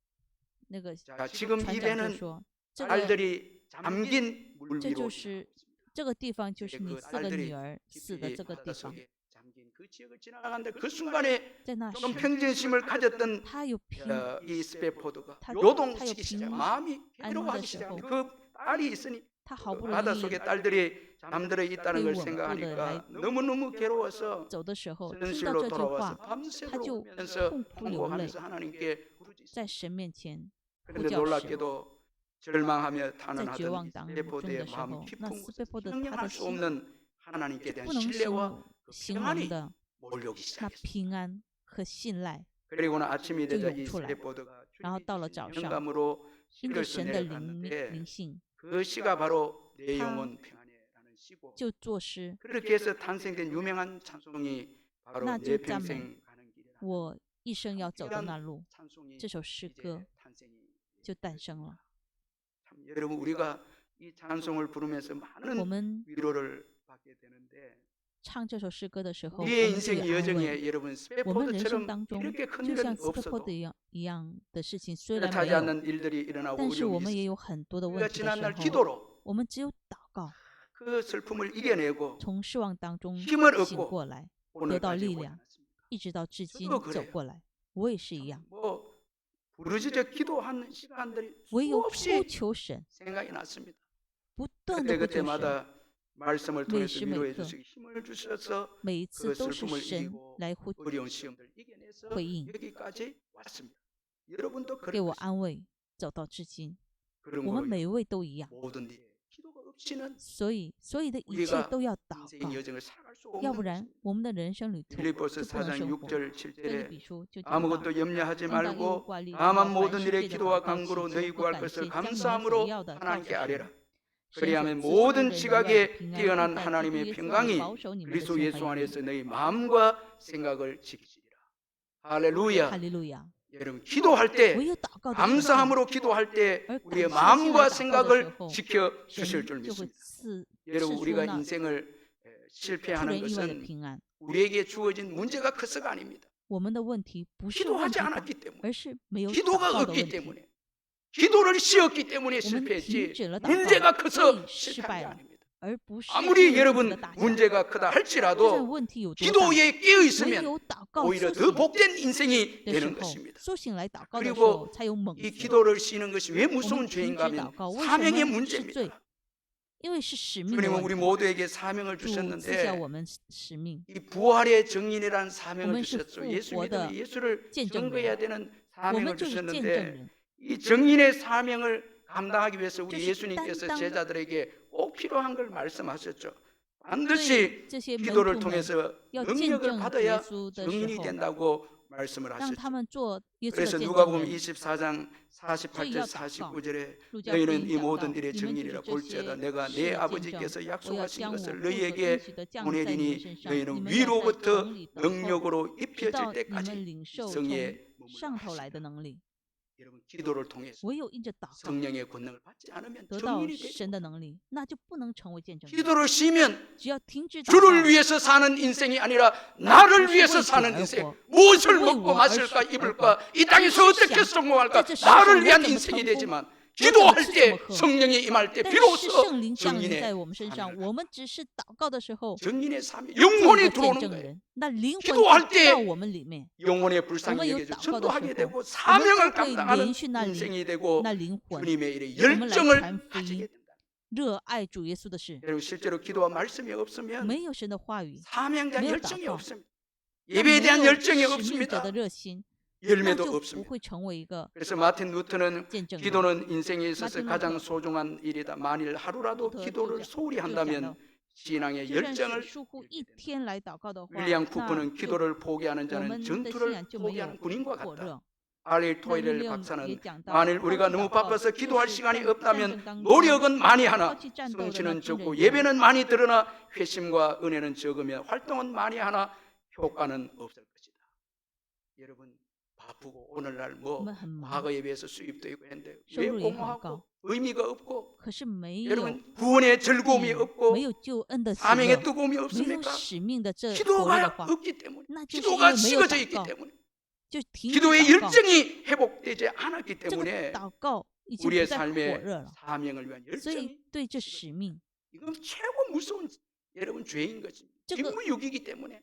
那个 자, 지금 이 船长就 배는 说，这个 알들이 잠긴 물 这 위로 就 지나가고 是 있습니다. 这个地方，就 이제 是你 그 4个女 알들이 儿死的 깊이 这个地 바다 方。 속에 잠긴 그 지역을 지나가는데 그 순간에 在那 조금 时， 평정심을 가졌던 他有平 이 스페포드가 다 요동치기 시작, 다 마음이 안는 괴로워하기 的时 시작합니다. 候， 그 딸이 있으니 他好不 그 容 바다 易 속에 딸들이 잠들어 있다는 걸 그리고 생각하니까 원고를 너무너무 괴로워서 走的时候，听到 선실로 这句 돌아와서 话， 밤새도록 他就 울면서 痛哭流泪， 통곡하면서 하나님께 부르짖습니다. 在神面前呼 그런데 叫神。 놀랍게도 절망하며 在绝 탄원하던 望 이 当中 스페포드의 的时 마음 候， 깊은 那斯 곳에 佩波的他 형용할 的 수 心 없는 하나님께 대한 不能 신뢰와 形容 평안이 的 몰려오기 那 시작했습니다. 平安和信赖。 그리고는 아침이 되자 이 就涌出来。 스페포드가 然后到了 주님이 早 주신 上， 영감으로 因 시를 着 써 神的灵 내려갔는데 性， 그 시가 바로 내 타- 영혼 평안해라는 시고 就作诗。 그렇게 해서 탄생된 유명한 찬송이 바로 나 내就赞美 평생 가는 길이라는 我一生要走的那路， 찬송이 这首诗 이제 歌 탄생이 就诞生了。 참 여러분 우리가 이 찬송을 부르면서 我 많은 们 위로를 받게 되는데 唱这首诗歌的时候，我 우리의 们就有 인생 安慰。 여정에 여러분 我们人生 스페포드처럼 当中， 이렇게 큰 就 일은 像斯佩波 없어도 的一样的事情，虽然没 뚜렷하지 有， 않는 일들이 일어나고 但是我们 어려움이 也 있어요. 有很多的 우리가 问题的 지난날 时候， 기도로 我们只有祷告， 그 슬픔을 이겨내고 从失望当中 힘을 醒 얻고 过来， 오늘까지力量 올라왔습니다. 一直到至今 저도 그래요. 走过来。我也是一样， 뭐 부르짖어 기도하는 시간들이 唯有 수없이 呼求神， 생각이 났습니다. 不断的呼求神， 그때마다 말씀을 통해서 시시메 위로해 그 주시기 힘을 주셔서 每一 그 次都是 슬픔을 神 이기고 来呼 어려운 시험들 이겨내서 回应， 여기까지 왔습니다. 여러분도 给 그럴 我 것입니다. 安慰，走到至今。 그런 我们 거로 每一位都一样， 모든 일에 기도가 없이는 所以的一 우리가 切都要祷 인생의 告， 여정을 살아갈 수 要 없는 不然 것입니다. 我们的人生旅途 빌립보서 就不能 4장 生活。 6절 菲利 7절에 比书就讲到， 아무것도 염려하지 应当忧 말고 挂虑， 다만 凡 모든 事 일에 借着 기도와 祷告 간구로 祈 너희 求和 구할 感 것을 谢，将你们所 감사함으로 要的告诉 하나님께 神。 아뢰라. 神所 그리하면 赐出 모든 人的 지각에 平安， 뛰어난 必在基督 하나님의 耶稣里 평강이 保守你们的 그리스도 心 예수 怀意 안에서 너희 마음과 생각을 지키시리라. 할렐루야. 哈利路亚！ 여러분 기도할 때 唯有祷告的时候， 감사함으로 기도할 때 而 우리의 感谢心来 마음과 祷告的时 생각을 候， 지켜 神 주실 줄 就会 믿습니다. 赐 여러분 出 우리가 那 인생을 出 실패하는 人意外的 것은 平安。 우리에게 주어진 문제가 커서가 아닙니다. 我们的问题不是问 기도하지 题大， 않았기 때문에 而是没有祷 기도가 告的 없기 问题。 때문에 기도를 쉬었기 때문에 我们停 실패했지 止了祷 문제가 告， 커서 所以失 실패한 败 게 了， 아닙니다. 而不是 아무리 问题 여러분 的大小。 문제가 크다 就算 할지라도 问题有多大， 기도에 깨어 唯 있으면 有祷告 오히려 苏 더 醒 복된 인생이 的时 되는 候， 것입니다. 苏醒来祷告的时 그리고 候，才有猛 이 福。 기도를 쉬는 것이 왜 我 무서운 们停止 죄인가 祷 하면 告，为什 사명의 么是罪？ 문제입니다. 因为是使命的 주님은 问 우리 题。 모두에게 사명을 主赐下 주셨는데 我们使命， 이 부활의 정인이라는 사명을 오면 주셨죠. 시 예수复活的 믿으면 예수를 见证人。 증거해야 되는 我 사명을 们就是见证 주셨는데 人， 이 정인의 사명을 감당하기 위해서 우리 就是 예수님께서 担当 제자들에게 꼭 필요한 걸 말씀하셨죠. 对 반드시 这些门 기도를 徒们 통해서 要见 능력을 证主耶 받아야 稣的 정인이 时候， 된다고 말씀을 让 하셨죠. 他们做耶稣的 그래서 见 누가복음 证人。 24장 48절 49절에 路加福 너희는 音 이 讲到， 모든 일의 你们就是 정인이라 这 볼지어다 些 내가 事 내 的见证。 아버지께서 我要 약속하신 将我 것을 父所应 너희에게 许的降在你们 보내리니 身上， 너희는 你们要在 위로부터 城里等候， 능력으로 直 입혀질 到你们 때까지 领受从 성령의 머물러 上头来 하시라. 的能力。 여러분 기도를 통해서 唯有因着祷告 성령의 권능을 받지 않으면 得到 정인이 되지 神的能力，那就不能成为见证人。 기도를 쉬면 只要停止祷 주를 告， 위해서 사는 인생이 아니라 나를 위해서 사는 인생. 무엇을 먹고 마실까 입을까 이 땅에서 어떻게 성공할까 나를 위한 인생이 되지만 기도할 때 성령이 임할 때 但是 비로소 圣灵降临在 정인의 我们身上， 삶을 我们只是祷告的时候， 정인의 삶이 做一 영혼이 个见 들어오는 证 거예요. 人，那灵魂 기도할 就 때 到我们里面， 영혼의 불쌍히 我们有 여겨져 祷告的 전도하게 时 되고 候， 사명을 我们就会 감당하는 连续那灵 인생이 되고 那灵魂 주님의 일에 我们来 열정을 传福 가지게 音， 된다. 热爱主耶稣的事。 여러분 실제로 기도와 말씀이 없으면 没有神的话语， 사명에 대한 매일 열정이祷告. 없습니다. 那 예배에 没 대한 有 열정이 使命者 없습니다. 的热心，那 열매도 就不 없습니다. 会成为一个 그래서 마틴 루터는 见证人。 기도는 인생에 있어서 마틴 가장 루터. 소중한 일이다. 만일 하루라도 루터 기도를 저 소홀히 就讲 한다면 到， 신앙의 就算 열정을 是疏忽 잃게 一 된다. 天来祷告的话， 윌리엄 那 쿠퍼는 就 기도를 포기하는 我 자는 们的信 전투를 仰就没有 포기하는 군인과 火 같다. 热。 알리 那 토이렐 6也 박사는 讲到， 만일 抛 우리가 弃 너무 祷告 바빠서 若 기도할 是 시간이 在战争 없다면 当中 노력은 많이 抛 하나 弃战斗的那 성취는 军人 적고 一样， 예배는 많이 드러나 회심과 은혜는 적으며 활동은 많이 하나 효과는 없을 것이다. 여러분 바쁘고 오늘날 我 뭐 们很忙， 과거에 비해서 수입도 있고 했는데 收 왜 入也很 공허하고 高， 의미가 없고 可是没有 여러분 구원의 즐거움이 意义，没 없고 有救恩的喜 사명의 乐， 뜨거움이 没有 없습니까? 使命的这火热的 기도가 话， 없기 때문에 那就是因 기도가 为没有 식어져 祷 있기 告， 때문에 就停止 기도의 祷告。 열정이 회복되지 않았기 这个 때문에 祷告已经 우리의 不再火 삶의 热了， 사명을 위한 所以 열정이 对这使命， 이건 최고 무서운 여러분 죄인 것입니다. 这个 직무유기이기 때문에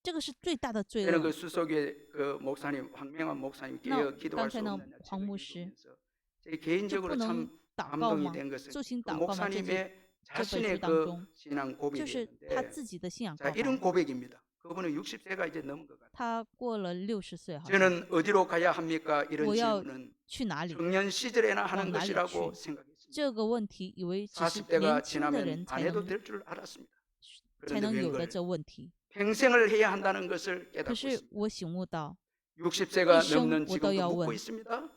这个是最大的罪 저는 恶。 그 수석의 그 목사님 황명환 목사님 나 기도할 수刚才呢， 없느냐 黄牧师 읽으면서 제 就 개인적으로 不能 참 祷告 감동이 吗？ 된 것은 做心 그 祷告吗？这 목사님의 这本 자신의 书当 그 中， 신앙 就 고백이 是他 있는데 自己的信仰 자 告 이런 白。 고백입니다. 그분은 60세가 이제 넘은 것 같아요. 他过了60岁，好像 저는 어디로 가야 합니까? 이런 我要 질문은 去哪里？ 청년 시절에나 하는 往哪里 것이라고 去？ 생각했습니다. 这个问题以为只是 40대가 年轻的 지나면 人才 안 해도 能 될 줄 알았습니다. 才 그런데 能有的 웬걸 这问题。 평생을 해야 한다는 것을 可 깨닫고 是 있습니다. 我醒悟到， 60세가 一生 넘는 我都要 지금도 묻고 问。 있습니다.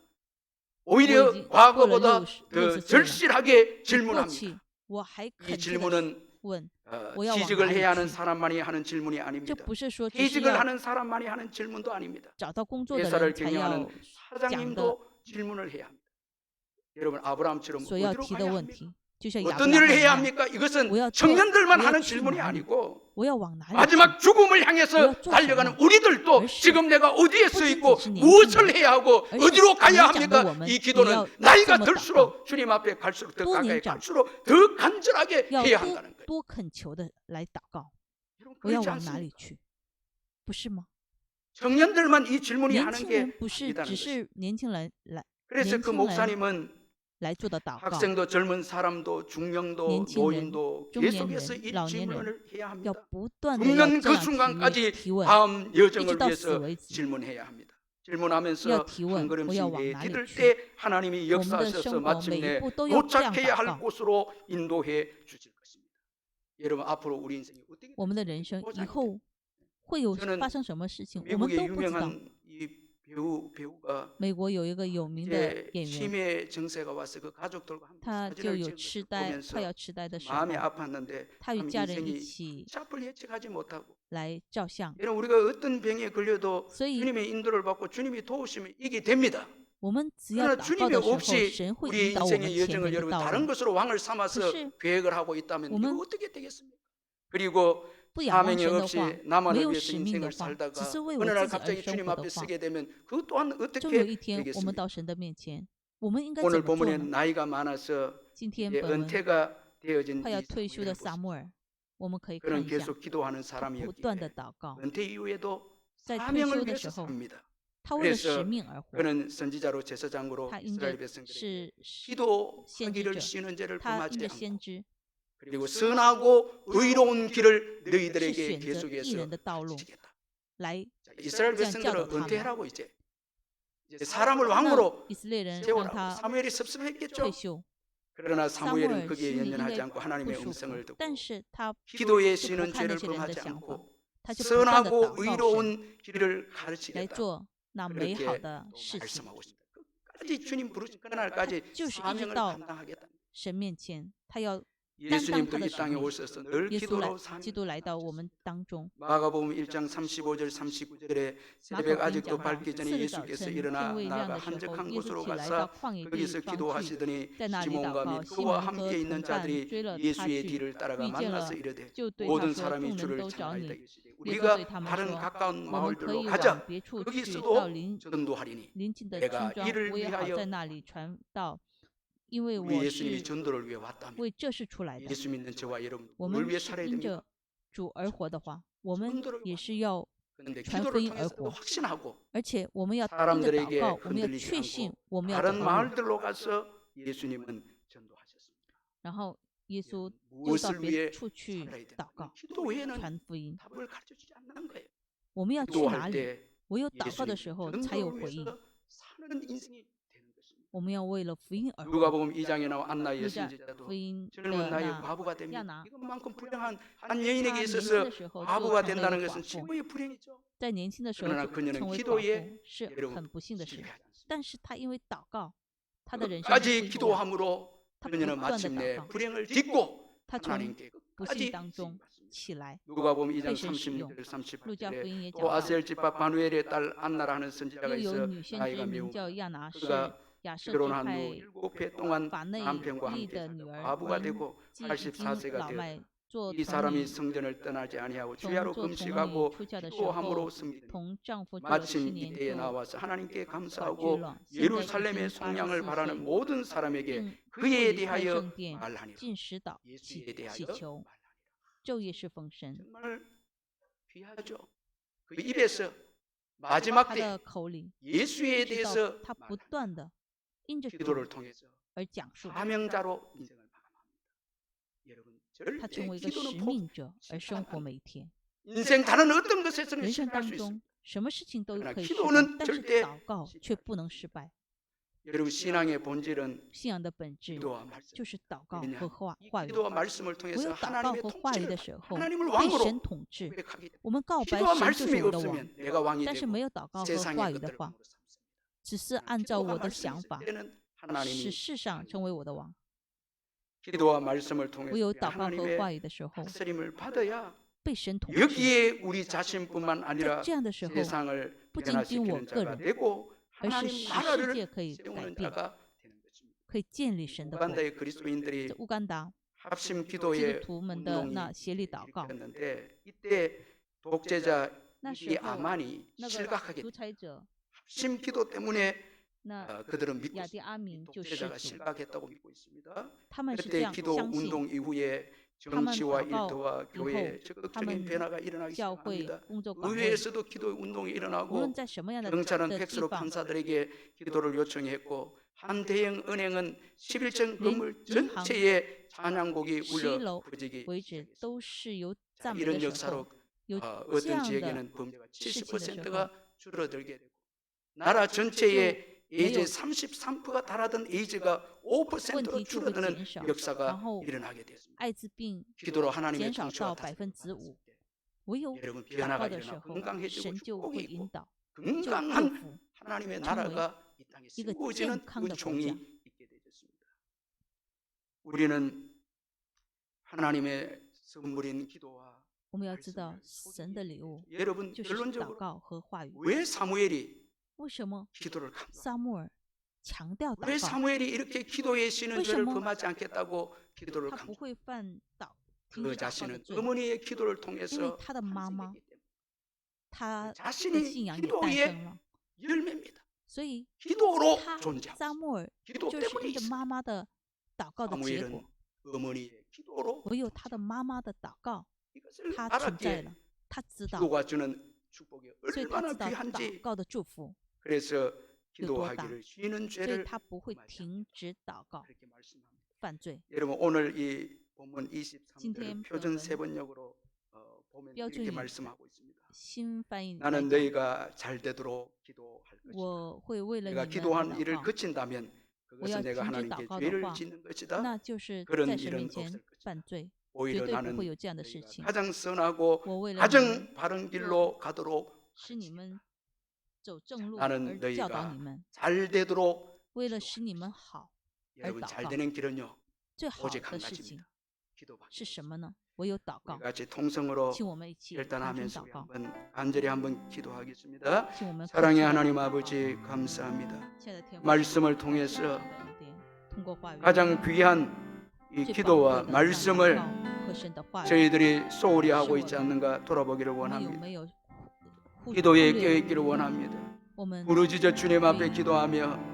我 오히려 已经过了 과거보다 60 더 岁了， 절실하게 比过 질문합니다. 去我还 이 恳切的 질문은 问，我要往 취직을 哪里 해야 하는 去？ 사람만이 하는 질문이 这 아닙니다. 不是说只是 퇴직을 要 하는 사람만이 하는 질문도 아닙니다. 找到工作的 회사를 人才 경영하는 要讲的 사장님도 질문을 해야 합니다. 여러분 아브라함처럼 所要 어디로 提的 가야 问 합니까? 题，就像亚伯 어떤 拉 일을 罕一 해야 样， 합니까? 이것은 我要做， 청년들만 我要 하는 去 질문이 哪里？ 아니고 我要往哪里去？ 마지막 죽음을 我要 향해서 做什 달려가는 么？ 우리들도 而是 지금 내가 어디에 서 不仅 있고 仅是年轻 무엇을 人， 해야 하고 而是 어디로 가야 年长的我 합니까? 们 이 也 기도는 要 나이가 这么祷告， 들수록 주님 앞에 갈수록 더 多 가까이 年长 갈수록 더 간절하게 要 해야 多 한다는 거예요. 多恳求的来祷告， 여러분 我要 그렇지 往哪里 않습니까? 去？不是吗？ 청년들만 이 질문이 年 하는 轻 게 人不是 아니다는 只 것입니다. 是年轻人来 그래서 年 그 轻人 목사님은 来做的祷告， 학생도 젊은 사람도 중령도 年轻人、 노인도 中年 계속해서 人、 이 老年人 질문을 해야 要 합니다. 不断的要 죽는 这 그 样 순간까지 提问， 다음 一直 여정을 到 위해서 死为止。 질문해야 합니다. 要 질문하면서 提 한 问，我 걸음씩 要往哪里 내디딜 去？ 때 하나님이 我们的 역사하셔서 生活每一 마침내 步都要这样 도착해야 祷 할 告。 곳으로 인도해 주실 것입니다. 여러분 앞으로 우리 인생이 어떻게 我们的 될지 人生以 보장이 后会有 저는 发生什么事情，我们 미국의 都不知道。 유명한 이 배우가 美国有一个有名的 이제 演员， 치매 증세가 와서 그 가족들과 함께 他就 사진을 有 찍은 痴 것을 呆， 보면서 快要痴呆的时候， 마음이 아팠는데 他与 참 家人一 인생이 起 샷을 예측하지 못하고 来照相。 여러분 우리가 어떤 병에 걸려도 所以， 주님의 인도를 받고 주님이 도우시면 이게 됩니다. 我们只要 그러나 祷告 주님이 的时候， 없이 神会 우리 引导我们 인생의 前 여정을 面的 여러분 道 다른 路。 것으로 왕을 삼아서 可是， 계획을 하고 있다면 我们 이거 어떻게 되겠습니까? 그리고 不仰望 사명이 神的 없이 话， 나만을 没有 위해서 使命的 인생을 话，只 살다가 是为 어느 我 날 自己而 갑자기 生 주님 活 앞에 的话， 서게 되면 그 또한 终有 어떻게 一天我们 되겠습니까? 到神的面前，我们应该 오늘 怎么做 본문에 呢？ 나이가 많아서 今天 이제 本文 은퇴가 되어진 快要 이 退休的 사무엘을 撒 보십시오. 母耳，我们可以看 그는 一下， 계속 기도하는 他不断的 사람이었기에 祷告， 은퇴 이후에도 在退 사명을 休的 위해서 时候， 삽니다. 他为了 그래서 使命而活。 그는 선지자로 제사장으로 他因 이스라엘 着 백성들에게 是 기도하기를 先知者， 쉬는 죄를 他因 범하지 着 않고 先知 그리고 선하고 의로운 길을 是 너희들에게 选择义 계속해서 人的道路 가르치겠다. 来 자, 이스라엘 这样教导 백성들은 他们。 은퇴하라고 이제 사람을 那 왕으로 以色列人让 세우라고 他 사무엘이 退 섭섭했겠죠. 休， 그러나 撒母 사무엘은 耳 거기에 心里应 연연하지 该 않고 不 하나님의 舒 음성을 服， 듣고 但是他 기도에 就 쉬는 不看那 죄를 些人的 범하지 想法， 않고 他就不断的 선하고 祷告神， 의로운 길을 来 가르치겠다. 做那美好 그렇게 的 또 事情。 말씀하고 있습니다. 끝까지 주님 부르신 그날까지 就是一直 사명을 到 감당하겠다. 神面前，他要 예수님도 이 担当他的使 땅에 命。 오셔서 늘 耶稣来， 기도로 基督 사명을 来到我 감당하셨습니다. 们当中。 마가복음 1장 35절 39절에 马可 새벽 福音 아직도 讲到， 밝기 전에 次日早 예수께서 晨 일어나 天未亮 나가 的时候， 한적한 耶稣 곳으로 起来 가서 到旷野地 거기서 方去， 기도하시더니 在那里祷 시몬과 告。 및 西 그와 门和 함께 있는 同伴 자들이 追了他 예수의 去， 뒤를 따라가 遇见了， 만나서 이르되 就对他 모든 说：“ 사람이 众人 주를 都找 찾나이다 你。” 이르시되 耶稣对 우리가 他们 다른 说：“ 가까운 我们可 마을들로 以往 가자. 别处去， 거기서도 到邻 전도하리니 邻近的 내가 村庄， 이를 我也好 위하여 在那里传道，因为 우리 我 예수님이 是 전도를 위해 왔다며 为这事出来的。 예수 믿는 저와 여러분 我 뭘 们 위해 是 살아야 因 됩니까? 着主而活的话，我们 전도를 也是要， 그런데 传 기도를福音而 통해서도 活。 확신하고 而且我们要因着 사람들에게 祷告，我们要 흔들리지 确信 않고 我们要走 다른 的路。 마을들로 가서 예수님은 전도하셨습니다. 然后耶稣又到 무엇을 别 위해 处去 살아야 되나? 祷告、 기도 외에는 传福音。 답을 가르쳐 주지 않는 거예요. 我们要去哪 기도할 里？ 때 唯有祷告的 예수님 时候才有回应。 전도를 위해서 사는 인생이 되는 것입니다. 我们要为了福音而活。 누가복음 2장에 나온 안나의 路加 선지자도 福音 젊은 的 나이에 那 과부가 亚 됩니다. 拿， 이것만큼 불행한 한 他 여인에게 年轻 있어서 的时候就 과부가 成了一 된다는 个 것은 寡妇， 최고의 불행이죠. 在年轻的时候 그러나 就 그녀는 成为寡 기도에 妇是 여러분 很不幸的事。 실패하지 않습니다. 但是他因为祷告，他的人生是不 끝까지 一样。 기도함으로 他 그녀는 不断的 마침내 祷告， 불행을 딛고 他从 하나님께 不 끝까지 幸当中 승리받습니다. 起来。 누가복음 2장 被神使用。 36절 路加福 38절에 音也讲 또 到， 아셀 집합 바누엘의 딸 안나라는 선지자가 又有 있어 女先 나이가 知名 매우 叫亚拿，是 그가 亚设支 결혼한 派 후 7회 동안 法内 남편과 利 함께 的 살다 女儿， 과부가 되고 既已经 84세가 老 되었다. 迈，做 이 童 사람이 女， 성전을 떠나지 아니하고 从 주야로 做童女 금식하고 出嫁的时 기도함으로 候， 승리되니 同丈夫做了7 마침 年 이때에 就 나와서 하나님께 寡居 감사하고 了。现在已 예루살렘의 经 속량을 84 바라는 岁， 모든 사람에게 并 그에 离开 대하여 圣殿， 말하니라. 进食祷 예수에 祈 대하여 求， 말하니라. 昼夜侍奉神。 정말 귀하죠. 그 입에서 마지막 他 때 的口里 예수에 知道 대해서 他不断的因着主 기도를 통해서 而讲述， 사명자로 인생을 마감합니다. 여러분 他 절대 成为一个使 기도는 포기. 命者而生活每一天。 인생 다른 어떤 것에서는 人生 실패할 当 수 있습니다. 中，什么事情都 그러나 可以失 기도는 败，但是 절대 祷告却不能失败。 여러분 신앙의 본질은 信仰的本质 기도와 말씀. 就是祷告 왜냐? 和话语。 기도와 말씀을 唯 통해서 有祷告 하나님의 和话语的 통치를 时候， 하나님을 被 왕으로 神统治。 고백하게 됩니다. 我们告白 기도와 神就是 말씀이 我的王， 없으면 내가 왕이 但是没 되고 有祷告和 세상의 话语的 것들을 话， 왕으로 삼습니다. 只是按照 기도와 我的 말씀이 想 있을 法， 때는 使 하나님이 世上成为我的王。 기도와 말씀을 唯 통해서 有祷告和 하나님의 话语的时候， 다스림을 받아야 被神统治。 여기에 우리 자신뿐만 在 아니라 这样的时候， 세상을 不仅仅我 변화시키는 个 자가 人， 되고 而是 하나님 使世 나라를 界可以改 세우는 变， 자가 되는 것입니다. 可以建立神的国。 우간다의 그리스도인들이 在乌干达， 합심 基 기도의 督徒们的 운동이 那协力祷告， 일으켰는데 이때 독재자 那时 이디 候 아만이 那个 실각하게 独裁者 합심 기도 때문에 那 그들은 믿고 雅迪 있습니다. 阿明就失 독재자가 足， 실각했다고 믿고 있습니다. 他们是这 그때 样 기도 相信， 운동 이후에 他们 정치와 祷告 일터와 교회에 他 적극적인 们 변화가 일어나기 教会 시작합니다. 工作岗位， 의회에서도 기도 운동이 无论 일어나고 在什么样的 경찰은 地 팩스로 方， 판사들에게 기도를 요청했고 한 대형 은행은 11층 건물银行 전체에 찬양곡이 11 울려 楼 퍼지기 为止 시작했습니다. 都是由 자, 赞美 이런 的时 역사로 候，有这 어떤 样的 지역에는 범죄가 事情的时候， 70%가 줄어들게 되고 나라 전체에 에이즈 没有 33%가 달하던 에이즈가 5%로 问题就会 줄어드는 减少， 역사가 然后 일어나게 됐습니다. 艾滋病 기도로 하나님의 减少 통치와 到 다스림을 5%， 받았을 때 唯有 여러분 祷 변화가 告的时 일어나 候， 건강해지고 神就 축복이 会 있고 引导，就祝 건강한 福 하나님의 成为 나라가 이 땅에 一个 세워지는 健康的国 은총이 家。 있게 되었습니다. 우리는 하나님의 선물인 기도와 我们要知道 말씀을 神的礼物 여러분 就是祷 결론적으로 告和话语。 왜 사무엘이 为什么 기도를 강조? 撒母耳强调 왜 祷告？ 사무엘이 이렇게 기도에 쉬는 죄를 为什么 범하지 않겠다고 기도를 他不 강조? 会犯停 그 止祷告的 자신은 罪， 어머니의 기도를 因为 통해서 他的妈妈 탄생했기 때문에 他的 자신이 信仰也 기도의 诞生了， 열매입니다. 所以 기도로 他 존재합니다. 撒母耳 기도 就是 때문에 因着 있습니다. 妈妈的祷告的结 사무엘은 果， 어머니의 기도로 唯有他的妈妈的祷告， 이것을 他存在 알았기에 了，他知道， 기도가 주는 축복이 所以他 얼마나 知道祷 귀한지 告的祝福， 그래서 有多大， 기도하기를 쉬는 所以 죄를 他不会 범하지 停止祷告 그렇게 말씀합니다. 犯罪。 여러분 오늘 이 본문 23절을 今天 표준 本文 세번역으로 보면 이렇게 标准语 말씀하고 있습니다. 新翻译来 나는 讲， 너희가 잘 되도록 기도할 것이다. 我会为了 내가 你们 기도한 祷 일을 告， 그친다면 我 그것은 要 내가 停止 하나님께 祷告的 죄를 话， 짓는 것이다. 那就是在 그런 神 일은 面前 없을 것이다. 犯罪，绝 오히려 对不 나는 会有这样的 너희가 事情。 가장 선하고 我为了你们 가장 바른 길로 가도록 使你们走正路 나는 而教导 너희가 你们， 잘 되도록 为了使你们好而 여러분 祷 잘 告。 되는 길은요 最好 오직 的 한 事情 가지입니다. 기도밖에 是什么呢？唯有祷 우리 告。 같이 통성으로 请我们一起同声 결단하면서 祷 우리 告， 한번 간절히 한번 기도하겠습니다. 请我们 사랑의 恳切地 하나님 아버지 감사합니다. 亲爱的天父， 말씀을 谢谢 통해서 你的恩典通过话语， 가장 귀한 이 最宝贵 기도와 的让祷 말씀을 告和神的话语， 저희들이 소홀히 하고 있지 않는가 돌아보기를 我们有 원합니다. 没有忽 기도에 略 깨어있기를 원합니다. 我们 부르짖어 주님 앞에 기도하며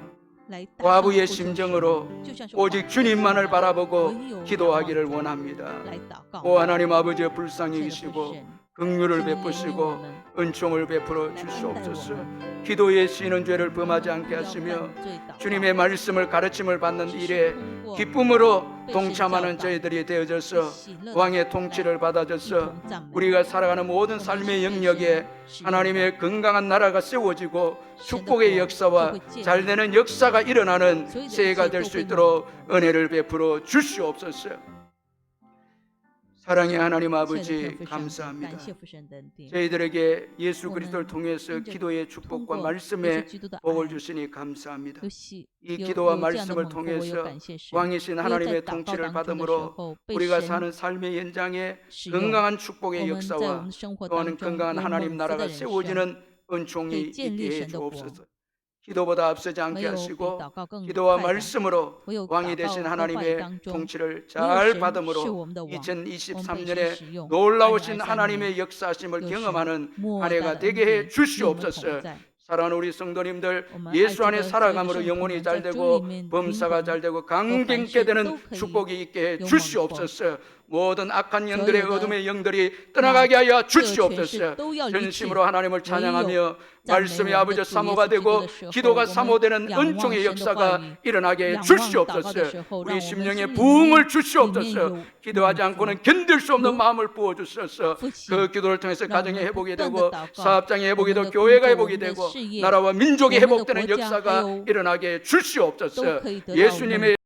来大声 과부의 呼求神 심정으로 就像是 오직 寡妇 주님만을 一样 바라보고 唯有 기도하기를 仰望主 원합니다. 来祷告。 오 하나님 아버지 亲爱的父 불쌍히 여기시고 神， 긍휼을 今年怜悯我 베푸시고 们， 은총을 베풀어 来恩待我 주시옵소서. 们， 기도에 쉬는 죄를 범하지 않게 不要 하시며 犯罪祷告， 주님의 말씀을 가르침을 받는 只是 일에 通过 기쁨으로 被神 동참하는 教导 저희들이 되어져서 喜乐地 왕의 来 통치를 一 받아줘서 同赞美 우리가 살아가는 모든 我们 삶의 是被 영역에 神使用的 하나님의 건강한 나라가 세워지고 神的 축복의 国 역사와 就会建立 잘되는 역사가 일어나는 所有的一 새해가 切 될 都 수 会 있도록 은혜를 베풀어 주시옵소서. 사랑의 하나님 亲爱的 아버지 天父上帝 감사합니다. 感谢父神的恩典， 저희들에게 예수 我 그리스도를 们 통해서 因着 기도의 通 축복과 过耶稣 말씀의 基督的 복을 爱， 주시니 감사합니다. 有喜 이 有 기도와 有这样的 말씀을 蒙福，我有 통해서 感谢神。 왕이신 唯有在 하나님의 祷告 통치를 当中的时 받음으로 候，被 우리가 神 사는 삶의 연장에 使用， 건강한 我 축복의 们在我 역사와 们的生活 또한 当中 건강한 有 하나님 蒙福 나라가 的人生， 세워지는 은총이 可以建立 있게 해 神的国。 주옵소서. 기도보다 앞서지 没 않게 有比 하시고 祷告更 기도와 快的， 말씀으로 唯有 왕이 祷告 되신 和话语 하나님의 当中， 통치를 唯有 잘 神是 받음으로 我们的王，我们被神 2023년에 使用。 놀라우신 2023 하나님의 年 역사하심을 有神 경험하는 莫 한 大的 해가 恩 되게 해 典与我们 주시옵소서. 同在。 사랑하는 우리 성도님들 我们爱 예수 这 안에 个所有的 살아감으로 圣徒 영혼이 们， 잘 在主里 되고 面灵 범사가 魂 잘 되고 和凡 강갱케 事 되는 都可以 축복이 있게 해 有 주시옵소서. 모든 악한 영들의 所有的 어둠의 영들이 떠나가게 하여 各权势 주시옵소서. 都要离去， 전심으로 하나님을 찬양하며 赞美 말씀이 我们 아버지 的主耶 사모가 稣基督 되고 的时候， 기도가 我们 사모되는 仰望 은총의 神的 역사가 话语， 일어나게 해 仰望祷告的 주시옵소서. 时候， 우리 让我们 심령의 心里 부흥을 面里面 주시옵소서. 有 기도하지 蒙福 않고는 견딜 수 없는 요- 마음을 부어주셔서 复兴， 그 기도를 통해서 让我 가정의 们 회복이 不断 되고 的祷告， 사업장의 我 회복이 们 되고 的工 교회가 作，我 회복이 们的 되고 事业， 나라와 민족이 我们的 회복되는 国家， 역사가 还有 일어나게 해 주시옵소서. 都可以得到 예수님의